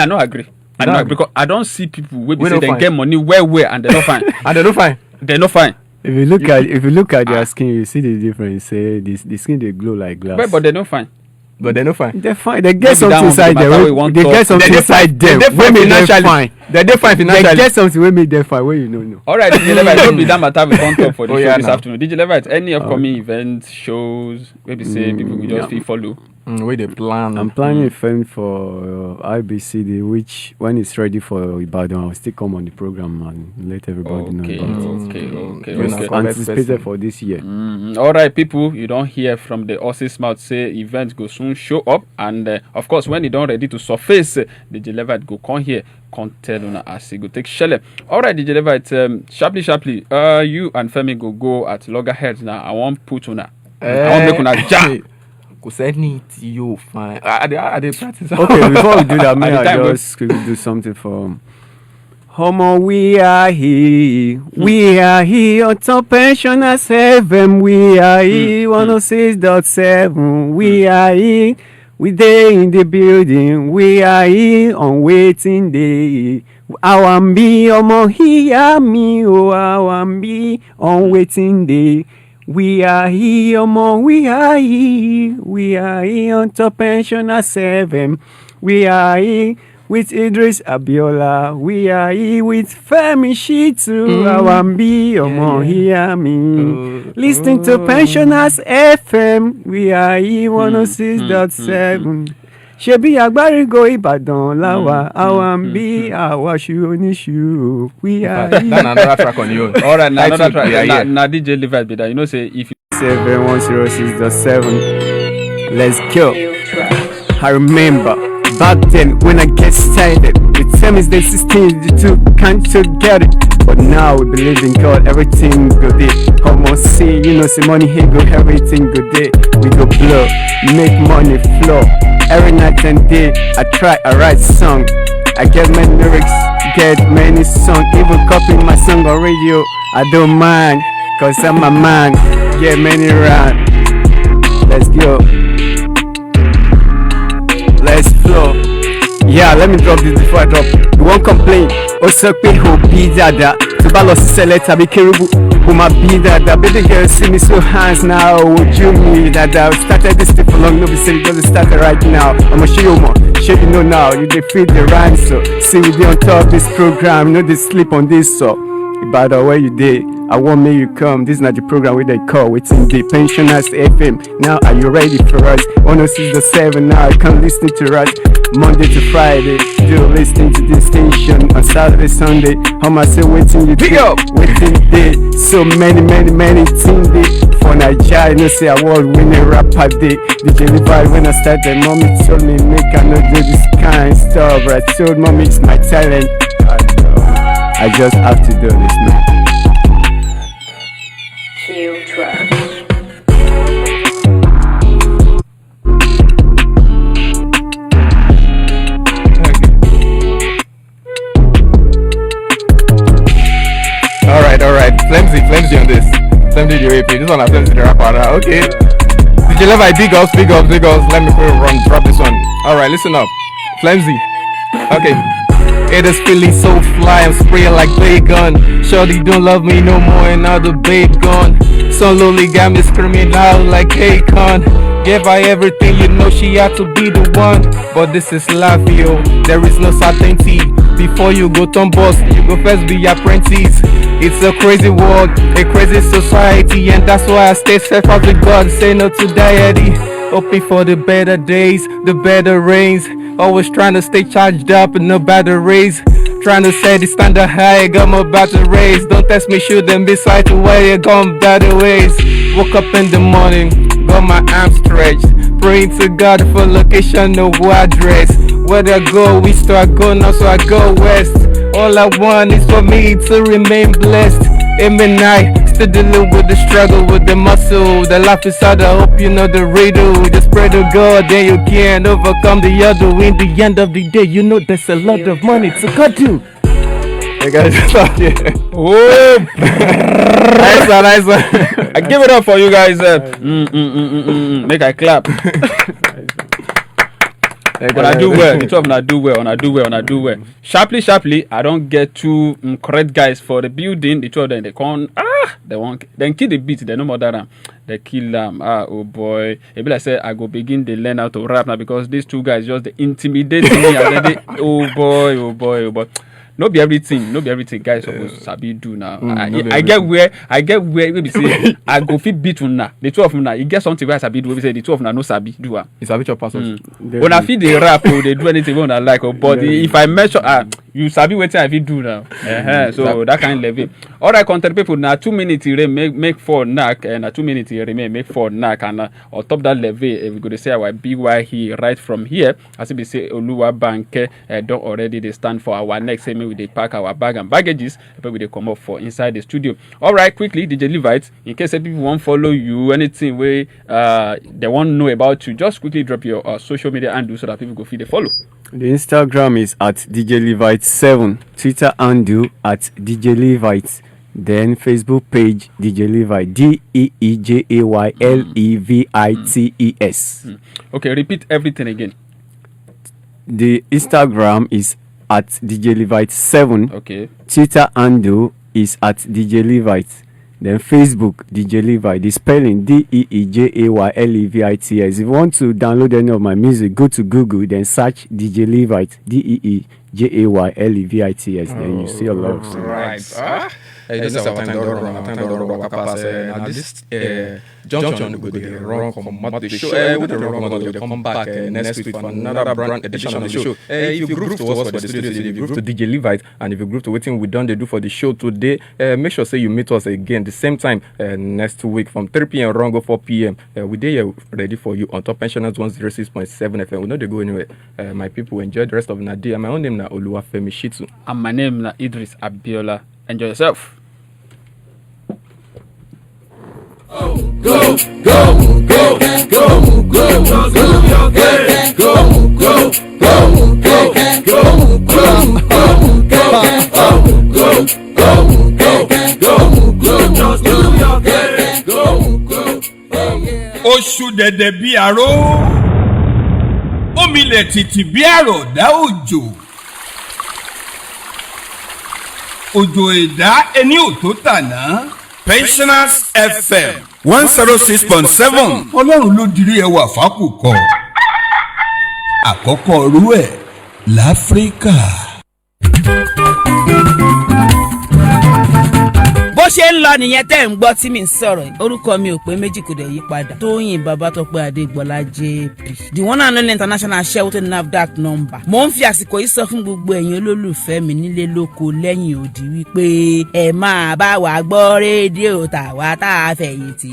don't agree. I don't agree because I don't see people wey be say they fine. get money well and they're not fine. And they're not fine. They're not fine. If you look at their skin, you see the difference. Say the skin they glow like glass. But they're not fine. But they're not fine. They're fine. They get something inside them. They get something inside them. When they're fine. They're fine financially. They get something when make them fine. When you know. All right, DJ Levite, don't be that matter we can't talk for the show this afternoon. DJ Levite, any upcoming events, shows, maybe say people will just follow. Where they plan? I'm planning a film for IBCD, which when it's ready for Ibadan, I'll still come on the program and let everybody know about it. Okay. Anticipated for this year. All right, people, you don't hear from the Aussie Smart say events go soon show up, and of course when you don't ready to surface, DJ Levite go come here, come tell una as he go take shell. All right, DJ Levite, sharply, you and Femi go at loggerheads now. I want put una. I want make una jam. Kò sẹ́ni tí yóò fine. I dey practice. Okay, before we do that, may I just do something for Homo, we are here on top pensioners heaven. We are here 106.7. We are here, we dey in the building. We are here on waiting day. Awambi, Homo, hear me, oh Awambi, on waiting day. We are here, Omo, we are here on top pensioner 7. We are here with Idris Abiola. We are here with Femi Shitu. Awambi, Omo, hear me. Listening to Pensioners FM. We are here 106.7. Ṣebí Agbárígo Ìbàdàn láwa, Awambi, àwàṣù oníṣù. We are here. That's another track on you. All right, now another track. Now DJ Levite be that. You know, say if you 7106.7. Let's go. I remember back then when I get started. The time is the 16, the two can't get it. But now we believe in God, everything good day. Almost see, you know, see money here go, everything good day. We go blow, make money flow. Every night and day, I write song. I get many lyrics, get many songs. Even copy my song on radio, I don't mind. Cause I'm a man, get many round. Let's get Yo, let's flow. Yeah, let me drop this before I drop. You won't complain. Osakpe ho be dada. Tubalo select abi kerubu. Who my be dada. Baby girl, see me so hands now. Would you me dada? Started this thing for long. No be say it doesn't start right now. I'ma show you more. Show you know now. You dey feel the rhyme so. See we dey on top this program. No dey sleep on this so. Ibadan where you dey? I want me you come. This is not the program where they call. It's in the Pensioners FM. Now are you ready for us? 106.7 now. You can listen to us Monday to Friday. Still listening to this station on Saturday, Sunday. How I say waiting you Big up! Waiting day. So many things day. For Nigeria, you know say award winning rapper day. DJ Levi when I started, mommy told me make I not do this kind stuff. But I told mommy it's my talent. I just have to do this now. Alright. Flimsy on this. Flimsy the AP. This one I Flimsy the rapper. Okay. DJ Levi, big ups. Let me drop this one. Alright, listen up. Flimsy. Okay. It is feeling so fly, I'm spraying like bacon. Shorty don't love me no more and now the babe gone. So lonely got me screaming out like hey con. Gave her everything, you know she had to be the one. But this is life, yo, there is no certainty. Before you go turn boss, you go first be apprentice. It's a crazy world, a crazy society. And that's why I stay safe as with God, say no to deity. Hoping for the better days, the better rains. Always trying to stay charged up and no batteries. Trying to set the standard high, got my battery raised. Don't test me, shoot them beside the way you gone better ways. Woke up in the morning, got my arms stretched. Praying to God for location, no address. Where I go, east or I go north, so I go west. All I want is for me to remain blessed. Aim and I still dealing with the struggle, with the muscle. The life is hard, I hope you know the riddle. Just pray to God, then you can overcome the other. In the end of the day, you know there's a lot of money to cut to. Hey guys, stop here. Oh, nice one. I give it up for you guys. Make I clap. When I do well, the two of them do well. Sharply, I don't get two correct guys for the building. The two of them, they can't, they won't, then kill the beat, they no more than they kill them. Oh boy. It be like say, I go begin to learn how to rap now because these two guys just they intimidate me. And then they, oh boy. No be everything guys supposed to sabi do now. I get where we say I go fit beat una. The two of them now, you get something where I sabi do. We say the two of them no sabi do. It's sabi your person. When I feed the rap, they do anything when I like. But if I mention you sabi what I fit do now. So that kind of level. All right, content people now 2 minutes make 4 knack and 2 minutes remain make 4 knack and on top that level we go to say our BY here right from here. As we say Oluwa Banke don't already they stand for our next segment. We pack our bag and baggages, but we they come up for inside the studio. All right, quickly, DJ Levites, in case people want follow you, anything where they want to know about you, just quickly drop your social media handle so that people go feed the follow. The Instagram is at DJ Levites 7, Twitter handle at DJ Levites, then Facebook page DJ Levite DEEJAYLEVITES. Okay, repeat everything again. The Instagram is at DJ Levite 7. Okay. Twitter handle is at DJ Levite. Then Facebook, DJ Levite. The spelling DEEJAYLEVITES. If you want to download any of my music, go to Google, then search DJ Levite, DEEJAYLEVITES. Then you see a lot of songs. Right. This is our time to run. This junction go the wrong the show. We don't come back next week for another brand edition of the show. If you group to us for the studio, if you group to DJ Levite, and if you group to waiting we done they do for the show today, make sure say you meet us again the same time next week from 3 p.m. around go 4 p.m. We there ready for you on Top Pensioners 106.7 FM. We know they go anywhere. My people enjoy the rest of the day. My own name na Oluwafemi Shitu. And my name na Idris Abiola. Enjoy yourself. Go, go, go, go, go, go, go, go, go, go, dẹ̀dẹ̀ bí aró omilẹ̀ tìtì bí àròdá òjò òjò ẹ̀dá ẹni ò tó tàná. Pensioners FM 106.7 ọlọ́run ló dirí ẹwà fákùkọ àkọ́kọ́ rú ẹ̀ láfíríkà. bó ṣe ń lọ nìyẹn tẹ́ ń gbọ́ tí mi ń sọ̀rọ̀ yìí orúkọ mi ò pé méjì kò dẹ̀ yí padà Tóyìn Babátọ́pẹ́ Adégbọlá JP the one and only international aṣẹ́wó tó ní NAFDAC number. mo ń fi àsìkò yìí sọ fún gbogbo ẹ̀yin olólùfẹ́ mi nílé lóko lẹ́yìn òdì wípé ẹ máa bá wa gbọ́ rédíò tàwa tá a fẹ̀yìntì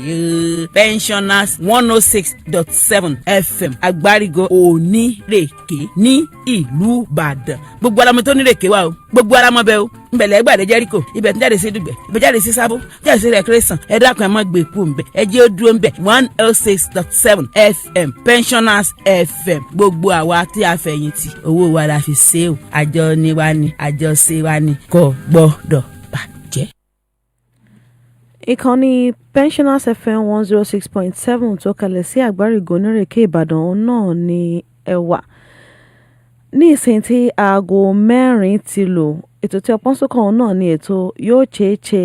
Pensioners 106.7 FM Agbárígo Onírèké ní ìlú Ìbàdàn. gbogbo alamọ tó nírèké wa o gbogbo alamọ bẹ o nbẹ̀lẹ̀ gbàdé Jẹ́ríkò ibẹ̀ tí jáde sí Dùgbẹ̀ ibẹ̀ jáde sí Sábó jáde sí Recreation ẹ dákun ẹ má gbé kú nbẹ ẹ jẹ́ ó dúró nbẹ 106.7 FM Pensioners FM gbogbo àwa tí a fẹ̀yìntì owó wa la fi ṣe o àjọ ni wa ni àjọ ṣe wa ni kò gbọ́dọ̀ bàjẹ́. ìkànnì Pensioners FM 106.7 tó kalẹ̀ sí Àgbárígo Onírèké Ìbàdàn náà ni ẹ wà ní ìsìn tí aago 4 ti lò. ètò tí ọpọ́n sókàn náà ni ètò yóò ṣeéṣe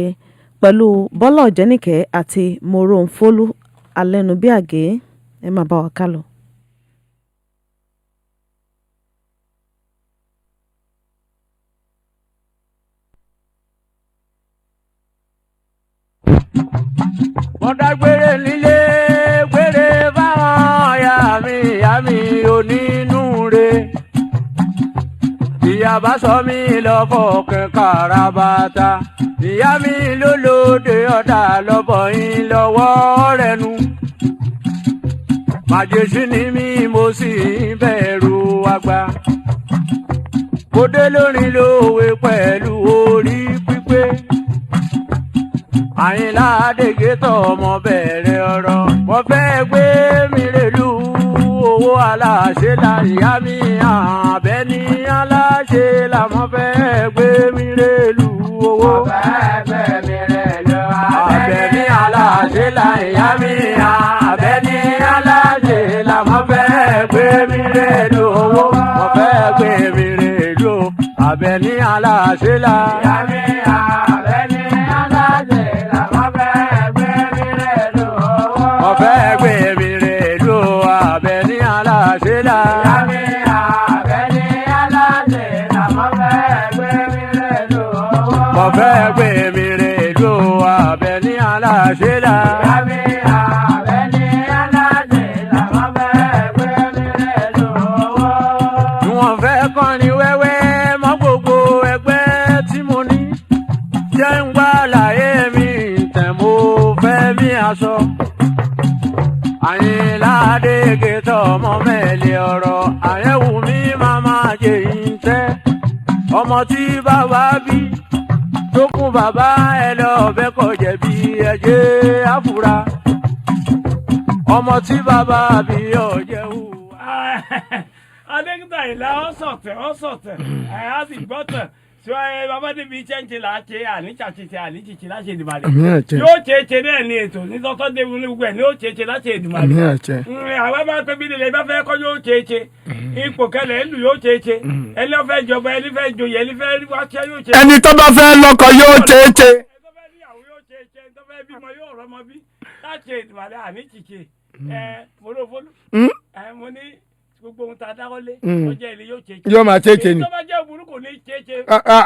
pẹ̀lú Bọ́lá Ọ̀jẹ́nìkẹ́ àti Moronfolu Alẹ́nubíàgé ẹ máa bá wa ká lọ. wọ́n dágbére nílé gbére fáwọn ìyá mi onínúure. ìyá bá sọ mí lọ́fọ̀ kẹ́kàrà bàtà ìyá mi lólóde ọ̀dà lọ́bọ̀ yín lọ́wọ́ rẹ̀ nu. màjèṣí ni mí mo sì ń bẹ̀rù àgbà. mo dé lórin lówe pẹ̀lú orí pípé. Àyìnlá Adégé tọ̀ ọmọ bẹ̀rẹ̀ ọ̀rọ̀. mo fẹ́ gbé mi rèlú owó aláṣẹ la ìyá mi Àbẹ́ní aláṣẹ la mo fẹ́ gbé mi rèlú owó. mo fẹ́ gbé mi rèlú Àbẹ́ní aláṣẹ la ìyá mi Àbẹ́ní aláṣẹ la mo fẹ́ gbé mi rèlú owó. mo fẹ́ gbé mi rèlú Àbẹ́ní aláṣẹ la ìyá mi Àbẹ́ní aláṣẹ la mo fẹ́ gbé mi rèlú owó. mo fẹ́ gbé mi rèlú Àbẹ́ní aláṣẹ la ìyá mi Àbẹ́ní aláṣẹ la mo fẹ́ gbé mi rèlú owó. mo fẹ́ gbé mi rèlú Àbẹ́ní aláṣẹ la ìyá mi Àbẹ́ní aláṣẹ la mo fẹ́ gbé mi rèlú owó. wọ́n fẹ́ kọrin wẹ́wẹ́ mọ́ gbogbo ẹgbẹ́ tí mo ní. jẹ́ ń gbá láyé mi tẹ̀ mo fẹ́ mi aṣọ. Àyìnlá Adégé tọ̀ ọmọ mẹ́lẹ̀ ọ̀rọ̀ àyẹ̀wò mi máa jẹ ìǹtẹ́. ọmọ tí bàbá bí tó kún bàbá ẹ lọ bẹ́ẹ̀ kọ́ jẹ̀bi ẹ̀jẹ̀ àfúrá. ọmọ tí bàbá bí ọ̀jẹ̀ wù. Adékúta ìlà ọ̀sọ̀tẹ̀ ẹ̀ á sì gbọ́tẹ̀ tí bàbá débi iṣẹ́ ń ṣe là á ṣe àníṣàṣìṣe àníṣìṣe láṣẹ ìdìbàdàn yóò ṣeéṣe náà ní ètò nítọ́tọ́ débi ní gbogbo ẹ̀ ní yóò ṣeéṣe láṣẹ ìdìbàdàn àwọn bá pẹ́ bí nílẹ̀ bá fẹ́ kọ́ yóò ṣeéṣe ipò kẹlẹ̀ ìlú yóò ṣeéṣe ẹni fẹ́ jọba ẹni fẹ́ joyè ẹni fẹ́ wáṣẹ́ yóò ṣeéṣe. ẹni tó bá fẹ́ lọ́kọ yóò ṣeéṣe. ẹni tó fẹ́ níyàwó yóò ṣeéṣe ẹni tó fẹ́ bímọ yóò rọ́mọ bí láṣẹ ìdìbàdàn àníṣìṣe Moronfolu mo ní gbogbo ohun tá a dáwọ́lé ọjọ́ ilé yóò ṣe é. yóò máa ṣe é ṣe ni. èyí tó bá jẹ́ burúkú ní ṣe é ṣe.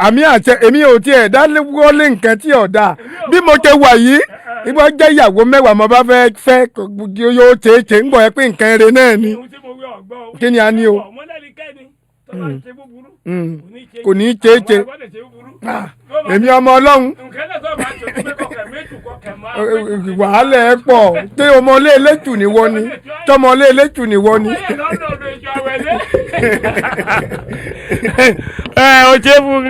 àmì àṣẹ èmi ò tiẹ̀ dáwọ́lé nǹkan tí ò dáa bí mo ṣe wà yìí ìbọn jẹ́ ìyàwó mẹ́wàá mo bá fẹ́ yóò ṣe é ṣe ń bọ̀ ẹ́ pé nǹkan eré náà ni. kí ni a ní o. kò ní í ṣe é ṣe. èmi ọmọ Ọlọ́run wàhálà ẹ pọ̀ tí ọmọlé elétù ni wọ́n ni tọmọlé elétù ni wọ́n ni. o ṣe fún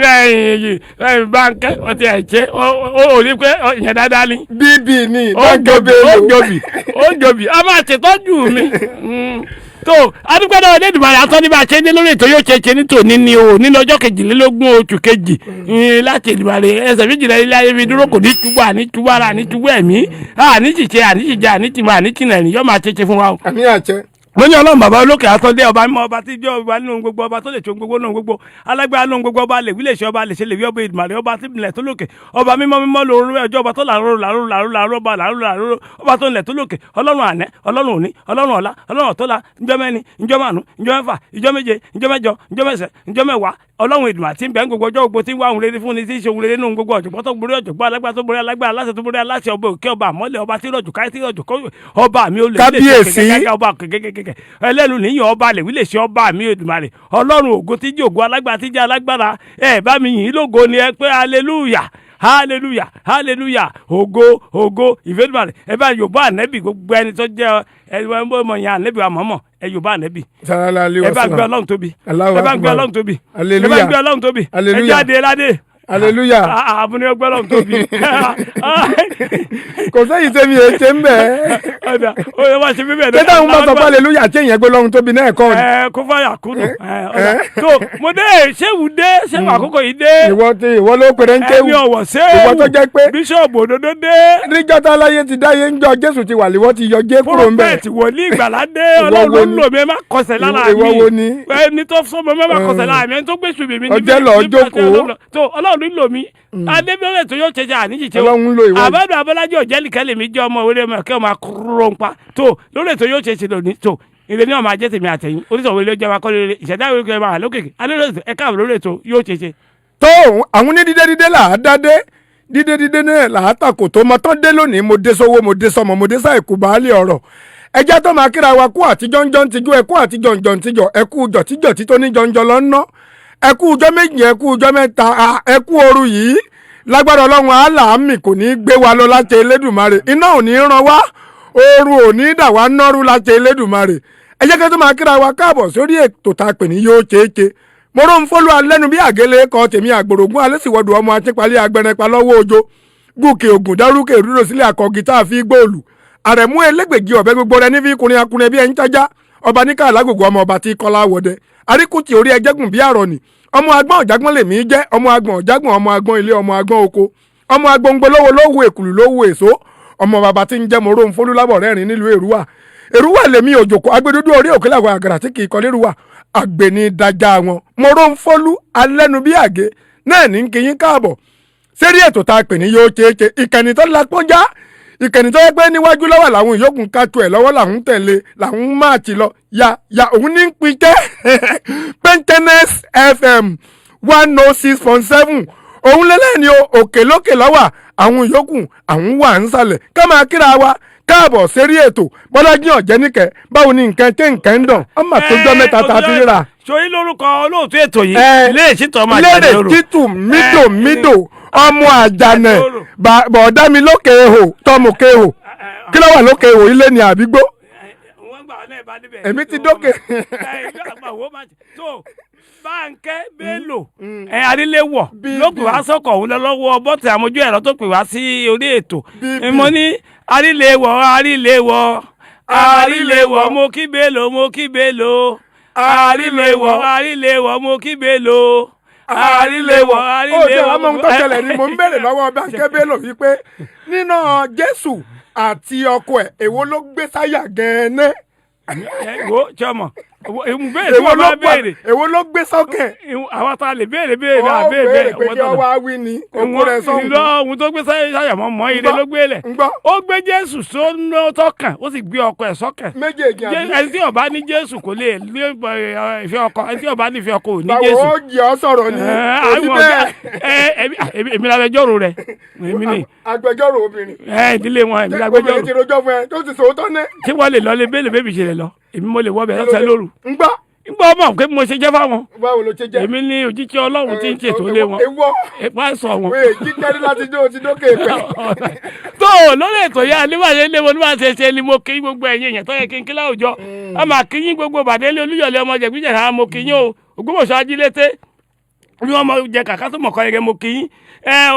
báńkẹ́ o ti ẹ̀ ṣe o rí pé ìyẹn dáadáa ni. bíbí ni ó jòbí a máa ṣètọ́jú mi. tó adúgbò náà ọdẹ ìdìbò àtọ́ ní bá a ṣe dé lórí ètò yóò ṣe ní tòní ni o nínú ọjọ́ kejìlélógún oṣù kejì láti ìdìbò àrẹ ẹsẹ̀ méjìlá ilé ayé mi dúró kò ní túbọ̀ àní túbọ̀ ara àní túbọ̀ ẹ̀mí àní ṣìṣe àní ṣìjà àní tìmọ̀ àní tìǹà ẹ̀ní yóò máa ṣe fún wa o. àní àṣẹ. mo ní ọlọ́run bàbá olókè àtọ́dé ọba mímọ́ ọba tí jẹ́ ọba nínú gbogbo ọba tó lè ṣe gbogbo nínú gbogbo alágbára nínú gbogbo ọba lè wílé ṣe ọba lè ṣe lè wí ọba ìdùmarè ọba tí ilẹ̀ tó lókè ọba mímọ́ mímọ́ lóru ẹjọ́ ọba tó làárọ̀ ọba làárọ̀ ọba tó ilẹ̀ tó lókè ọlọ́run àná ọlọ́run òní ọlọ́run ọ̀la ọlọ́run ọ̀tọ́la njọ́ mẹ́rin njọ́ márùn njọ́ mẹ́fà njọ́ méje njọ́ mẹ́jọ njọ́ mẹ́sẹ̀ njọ́ mẹ́wàá ọlọ́run ìdùnnú àti bẹ́ẹ̀ gbogbo ọjọ́ gbogbo tí ń wá òun rere fún ni tí ń ṣe òun rere nínú gbogbo ọ̀jọ̀gbọ́n tó borí ọ̀jọ̀gbọ́n alágbára tó borí alágbára aláṣẹ tó borí aláṣẹ ọba òkè ọba àmọ́lẹ̀ ọba tí rọ̀jò káyé tí rọ̀jò ọba mi ò lè kábíyèsí ọba kẹkẹkẹkẹ ẹlẹ́nu níyàn ọba lè wílé ṣe ọba mi Èdùmàrè ọlọ́run ògo tí jẹ́ ògo alágbára tí jẹ́ alágbára ẹ bá mi yìn lógo ni ẹ pé hallelujah hallelujah hallelujah ògo ògo ìfẹ́dùmarè ẹ bá yorùbá ànẹ́bì gbogbo ẹni tó jẹ́ ẹmọ yẹn ànẹ́bì wa mọ̀mọ́ ẹ yorùbá ànẹ́bì ẹ bá gbé ọlọ́run tóbi ẹ bá gbé ọlọ́run tóbi ẹ bá gbé ọlọ́run tóbi ẹ jáde ládé hallelujah àbúni ọgbẹ́ ọlọ́run tóbi. kò sẹ́yìn tẹ́mi ẹ̀ ṣe ń bẹ̀. ọ̀dà ó yẹ wá ṣe bíbẹ̀ náà. tẹ́tà ń bá sọ pé hallelujah tí èèyàn gbé ọlọ́run tóbi náà kọ́ ni. kó fàyà kúnnù. tó mo dé ṣéwù dé ṣéwù àkókò yìí dé. ìwọ ló pèrè ń kéwù. ẹni ọ̀wọ̀ ṣéwù ìwọ tó jẹ́ pé. bíṣọ̀bù òdodo dé. níjọ́ tá láyé ti dáyé ńjọ́ Jésù ti wà líwọ́ ti yọ jé kúrò ń bẹ̀. prophet wòlíì ìgbàlá dé ọlọ́run ló mi ẹ má kọsẹ̀ lára mi. ẹni tó sọ mi ẹ má kọsẹ̀ lára mi ẹni tó gbé ṣùgbọ́n mi. ọjọ́ lọ jókòó. tó ọlọ́run lò mí adébíyẹ tó yóò ṣẹṣẹ àníjìṣẹ àbádọ abọlájẹ òjẹlìkẹlẹ mi jẹ ọmọ orí ẹmọ kẹ ọmọ akúrò ń pa tó lórí ètò yóò ṣẹṣẹ lónìí tó ìrẹ ní ọmọ ajẹ tèmi àtẹyìn oníṣòwò ilé ọjọ́ akọlẹ rere ìṣẹ̀dá ìwé kẹrẹ máa lókèké alẹ́ ẹ káàbọ̀ lórí ètò yóò ṣẹṣẹ. tó àwọn ní dídé là á dádé dídé náà là á tàkò tó mọ tán dé lónìí mo dé sówó mo dé sọmọ mo dé sáìkú baálé ọ̀rọ̀ ẹjẹ tó máa kíra wa kú àti jọ̀njọ̀ tijọ́ ẹkú àti jọ̀njọ̀ tijọ́ ẹkú jọ̀tíjọ̀ títọ́ ní jọ̀njọ̀ lọ́nà ẹkú ọjọ́ méjì ẹkú ọjọ́ mẹ́ta ẹkú ooru yìí lágbára ọlọ́run àlàámì kò ní í gbé wa lọ láti Elédùmarè iná ò ní í ràn wá ooru ò ní í dà wá nọ́rú láti Elédùmarè ẹ jẹ́ kí tó máa kíra wa káàbọ̀ sórí ètò tá a pè ní yóò ṣeéṣe mo rò ń fọ́lú alẹ́nu bí àgélé kọ́ tèmi àgbòrògún alẹ́sìwọ́dù ọmọ akínpalẹ̀ agbẹnẹpa lọ́wọ́ òjò gòkè ògùn dárúkè rúrò sílẹ̀ àkọ́gì tá a fi gbóòlù àrẹ̀mú elégbèjì ọ̀bẹ gbogbo rẹ ní fi kùnrin akùnrin bí ẹni tájá ọba níkà alágbègbè ọmọ ọba tí kọ́lá wọdẹ àríkùtì orí ẹjẹ́gùn bí àrọ̀nì ọmọ agbọ́n ọ̀jágbọ́n lèmi jẹ́ ọmọ agbọ́n ọ̀jágbọ́n ọmọ agbọ́n ilé ọmọ agbọ́n oko ọmọ agbóngbó lówó lówó èkùlù lówó èso ọmọ bàbá tí ń jẹ́ mòró ń fólú lábọ̀ rẹ́rìn nílùú èrúwà lèmi òjòkó agbẹdúdú orí òkè làwọn àgàrà tí kì í kọ́ lérúwà àgbẹ̀ni dájà wọn mòró ń fólú alẹ́nu bí àgé náà ní kí yín káàbọ̀ sérí ètò tá a pè ní yóò ṣeéṣe ìkànnì tó lápọ́njá ìkànnì tó yẹ pé níwájú lọ́wọ́ làwọn ìyókùn kátó ẹ̀ lọ́wọ́ làwọn tẹ̀lé làwọn máàtì lọ ya òun ní pínkẹ́ Pentenes FM 106.7 òun lélẹ́ni òkè lókè lọ́wọ́ àwọn ìyókùn àwọn wà ń sàlẹ̀ ká máa kíra wa káàbọ̀ sérí ètò Bọ́lájí Ọ̀jẹ́níkẹ́ báwo ni nǹkan tẹ́ nǹkan ń dàn ọmọ àtọjọ́ mẹ́ta tá a ti ríra. sori lórúkọ olóòtú ètò yìí léèrè títọ́ ọmọ àjànà lóró léèrè títù mídò ọmọ àjànà bọ̀ọ̀dá mi lókè ehò tọmọkè ehò kí ló wà lókè ehò ilé ni àbígbó èmi ti dókè. Báńkẹ́ Bello adíléwọ̀ ló pè wá sọ́kọ̀ òun lọ́wọ́ bọ́tì àmójú ẹ̀rọ tó pè wá sí orí ètò mo ní àríléwọ̀ mo kí Bello mo kí Bello àríléwọ̀ mo kí Bello àríléwọ̀. ó jẹ́ ọmọ ohun tó ṣẹlẹ̀ ni mo ń béèrè lọ́wọ́ Báńkẹ́ Bello wípé nínú Jésù àti ọkọ ẹ̀ èwo ló gbé sáyà gan-an. wo jọmọ èwo ló gbé sọ́kẹ̀. àwọn tá a lè béèrè náà béèrè pé kí ọwọ́ awí ni òkú rẹ̀ sọ́hùn. ohun tó gbé sáyàmọ́ mọ́ ilé ló gbé lẹ̀. ó gbé Jésù sóná tọkàn ó sì gbé ọkọ ẹ̀ sọ́kàn. méjèèjì àbí. ẹni tí ó bá ní Jésù kò lè ní ìfẹ́ ọkọ ẹni tí ó bá ní ìfẹ́ ọkọ ò ní Jésù. báwo ó jẹ́ ọ sọ̀rọ̀ ni òní bẹ́ẹ̀. èmi lágbẹjọ́rò rẹ̀ èmi ni. agbẹjọ́rò obìnrin. ìdílé wọn èmi lágbẹjọ́rò. obìnrin ti rojọ́ fún ẹ tó ti sòótọ́ ní. tí wọ́n lè lọ lé bẹ́ẹ̀lì bẹ́ẹ̀bì ṣe lè lọ èmi mo lè wọ́ bẹ̀ lọ́sẹ̀ lóru. ń gbọ́. ngbọ́ mọ̀ pé mo ṣe jẹ́ fáwọn. báwo ló ṣe jẹ́. èmi ní òjíṣẹ́ Ọlọ́run tí ń ṣètò lé wọn. wọ́n sọ wọn. jíjẹ́ láti ti dókè pẹ́. tó lórí ètò yẹn nígbà yẹn lé wọn nígbà ṣe ṣe ni mo kí gbogbo ẹ̀yin èèyàn tó yẹ kí n kí láwùjọ. a máa kí yín gbogbo bàdélé olúyọ̀lé ọmọ jẹ̀gbíjẹ̀ mo kí yín o Ògbómọ̀ṣọ́ ajílété ní ọmọ jẹ kàkà tó mọ̀kọ́ yẹn mo kí yín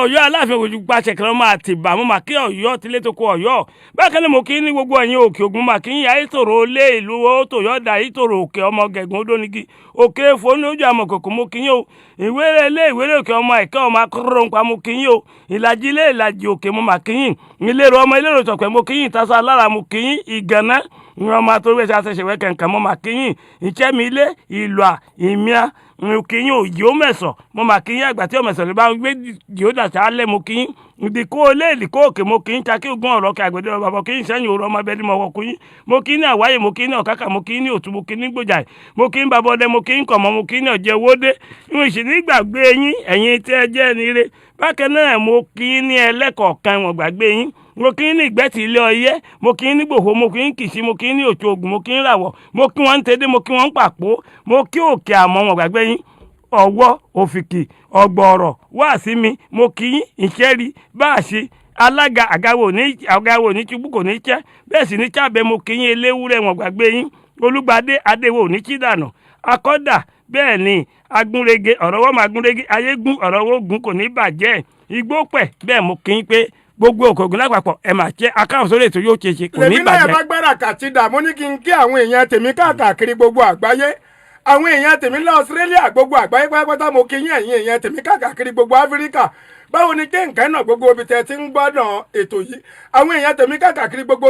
Ọ̀yọ́ aláàfin òjò gbaṣẹ kẹlẹ́ ọmọ Àtìbà mo máa kí Ọ̀yọ́ tilé tó kó Ọ̀yọ́ bákan náà mo kí ní gbogbo ẹ̀yin Òkè Ògùn máa kí yín ayétòrò lé ìlú Tòyọ́dà ayétòrò Òkè ọmọ Gẹ̀gùn Odónigi Òkè Fóní ojú àmọ̀kòkò mo kí yín o ìwéré lé ìwéré Òkè ọmọ Ẹ̀kẹ́ ọmọ akọ́rọ̀ nípa mo kí yín o Ìlàjì lé Ìlàjì Òkè mo máa kí yín Ìlérò ọmọ Ìlérò Tọ̀pẹ́ mo kí yín Ìtasọ Alára mo kí yín Ìgànná ìran máa tó wẹ́sẹ̀ àṣẹṣẹ̀wẹ́ kẹ̀kẹ́ mo máa kí yín Ìṣẹ́mi ilé Ìlúà Ìmíà mo kí yín Òjì ó mẹ̀sọ̀ mo máa kí yín àgbà tí ó mẹ̀sọ̀ lè bá gbé jìódà sálẹ̀ mo kí yín ìdíkó ilé ìdíkó Òkè mo kí yín Ṣakí Ògùn ọ̀rọ̀ kí àgbẹ̀dẹ bàbá kí yín Ṣẹ́yìn òru ọmọ abẹ́dí mo wọ̀ kú yín mo kí yín ní Àwáyé mo kí yín ní Ọ̀kákà mo kí yín ní Òtù mo kí yín ní Gbòjàì mo kí yín Babọ́dẹ mo kí yín Kọ̀mọ́ mo kí yín ní Ọ̀jẹ̀ Wódé ìwọ̀n ìṣìní gbàgbé yín ẹ̀yin tí ẹ jẹ́ nire bákan náà mo kí yín ní ẹlẹ́kọ̀ọ̀kan ìwọ̀n gbàgbé yín mo kí yín ní Ìgbẹ́tì ilé Ọyẹ́ mo kí yín ní Gbòho mo kí yín Kìṣí mo kí yín ní Òtù Ògùn mo kí yín Ràwọ̀ mo kí wọ́n ń Tẹ́dé mo kí wọ́n ń Pàpó mo kí Òkè Àmọ́ wọn gbàgbé yín Ọ̀wọ́ Òfìkì Ọ̀gbọ̀ọ̀rọ̀ Wàsímì mo kí yín Ìṣẹ́rí Báàṣì alága àgáwò ní tubú kò ní jẹ́ bẹ́ẹ̀ sì ní Chábẹ́ mo kí yín Eléwúrẹ́ wọn gbàgbé yín Olúgbadé Adéwò ní Chídànà Akọ́dà bẹ́ẹ̀ ni Agúnrege ọ̀rọ̀ wọ́n máa gúnrege Ayégún ọ̀rọ̀ wọ́n gún kò ní bàjẹ́ Igbópẹ̀ bẹ́ẹ̀ mo kí yín pé gbogbo Òkè Ògùn lápapọ̀ ẹ máa jẹ́ akáwọn sórí ètò yóò ṣe kò ní bàjẹ́. lèmi náà bá gbára kàtìdà mo ní kí n kí àwọn èèyàn tèmi káàkiri gbogbo àgbáyé àwọn èèyàn tèmi lọ Australia gbogbo àgbáyé pátápátá mo kí yín ẹ̀yin èèyàn tèmi káàkiri gbogbo Áfíríkà báwo ni kéǹkẹ́ náà gbogbo ibi tẹ́ ti ń gbọ́dọ̀ ètò yìí àwọn èèyàn tèmi káàkiri gbogbo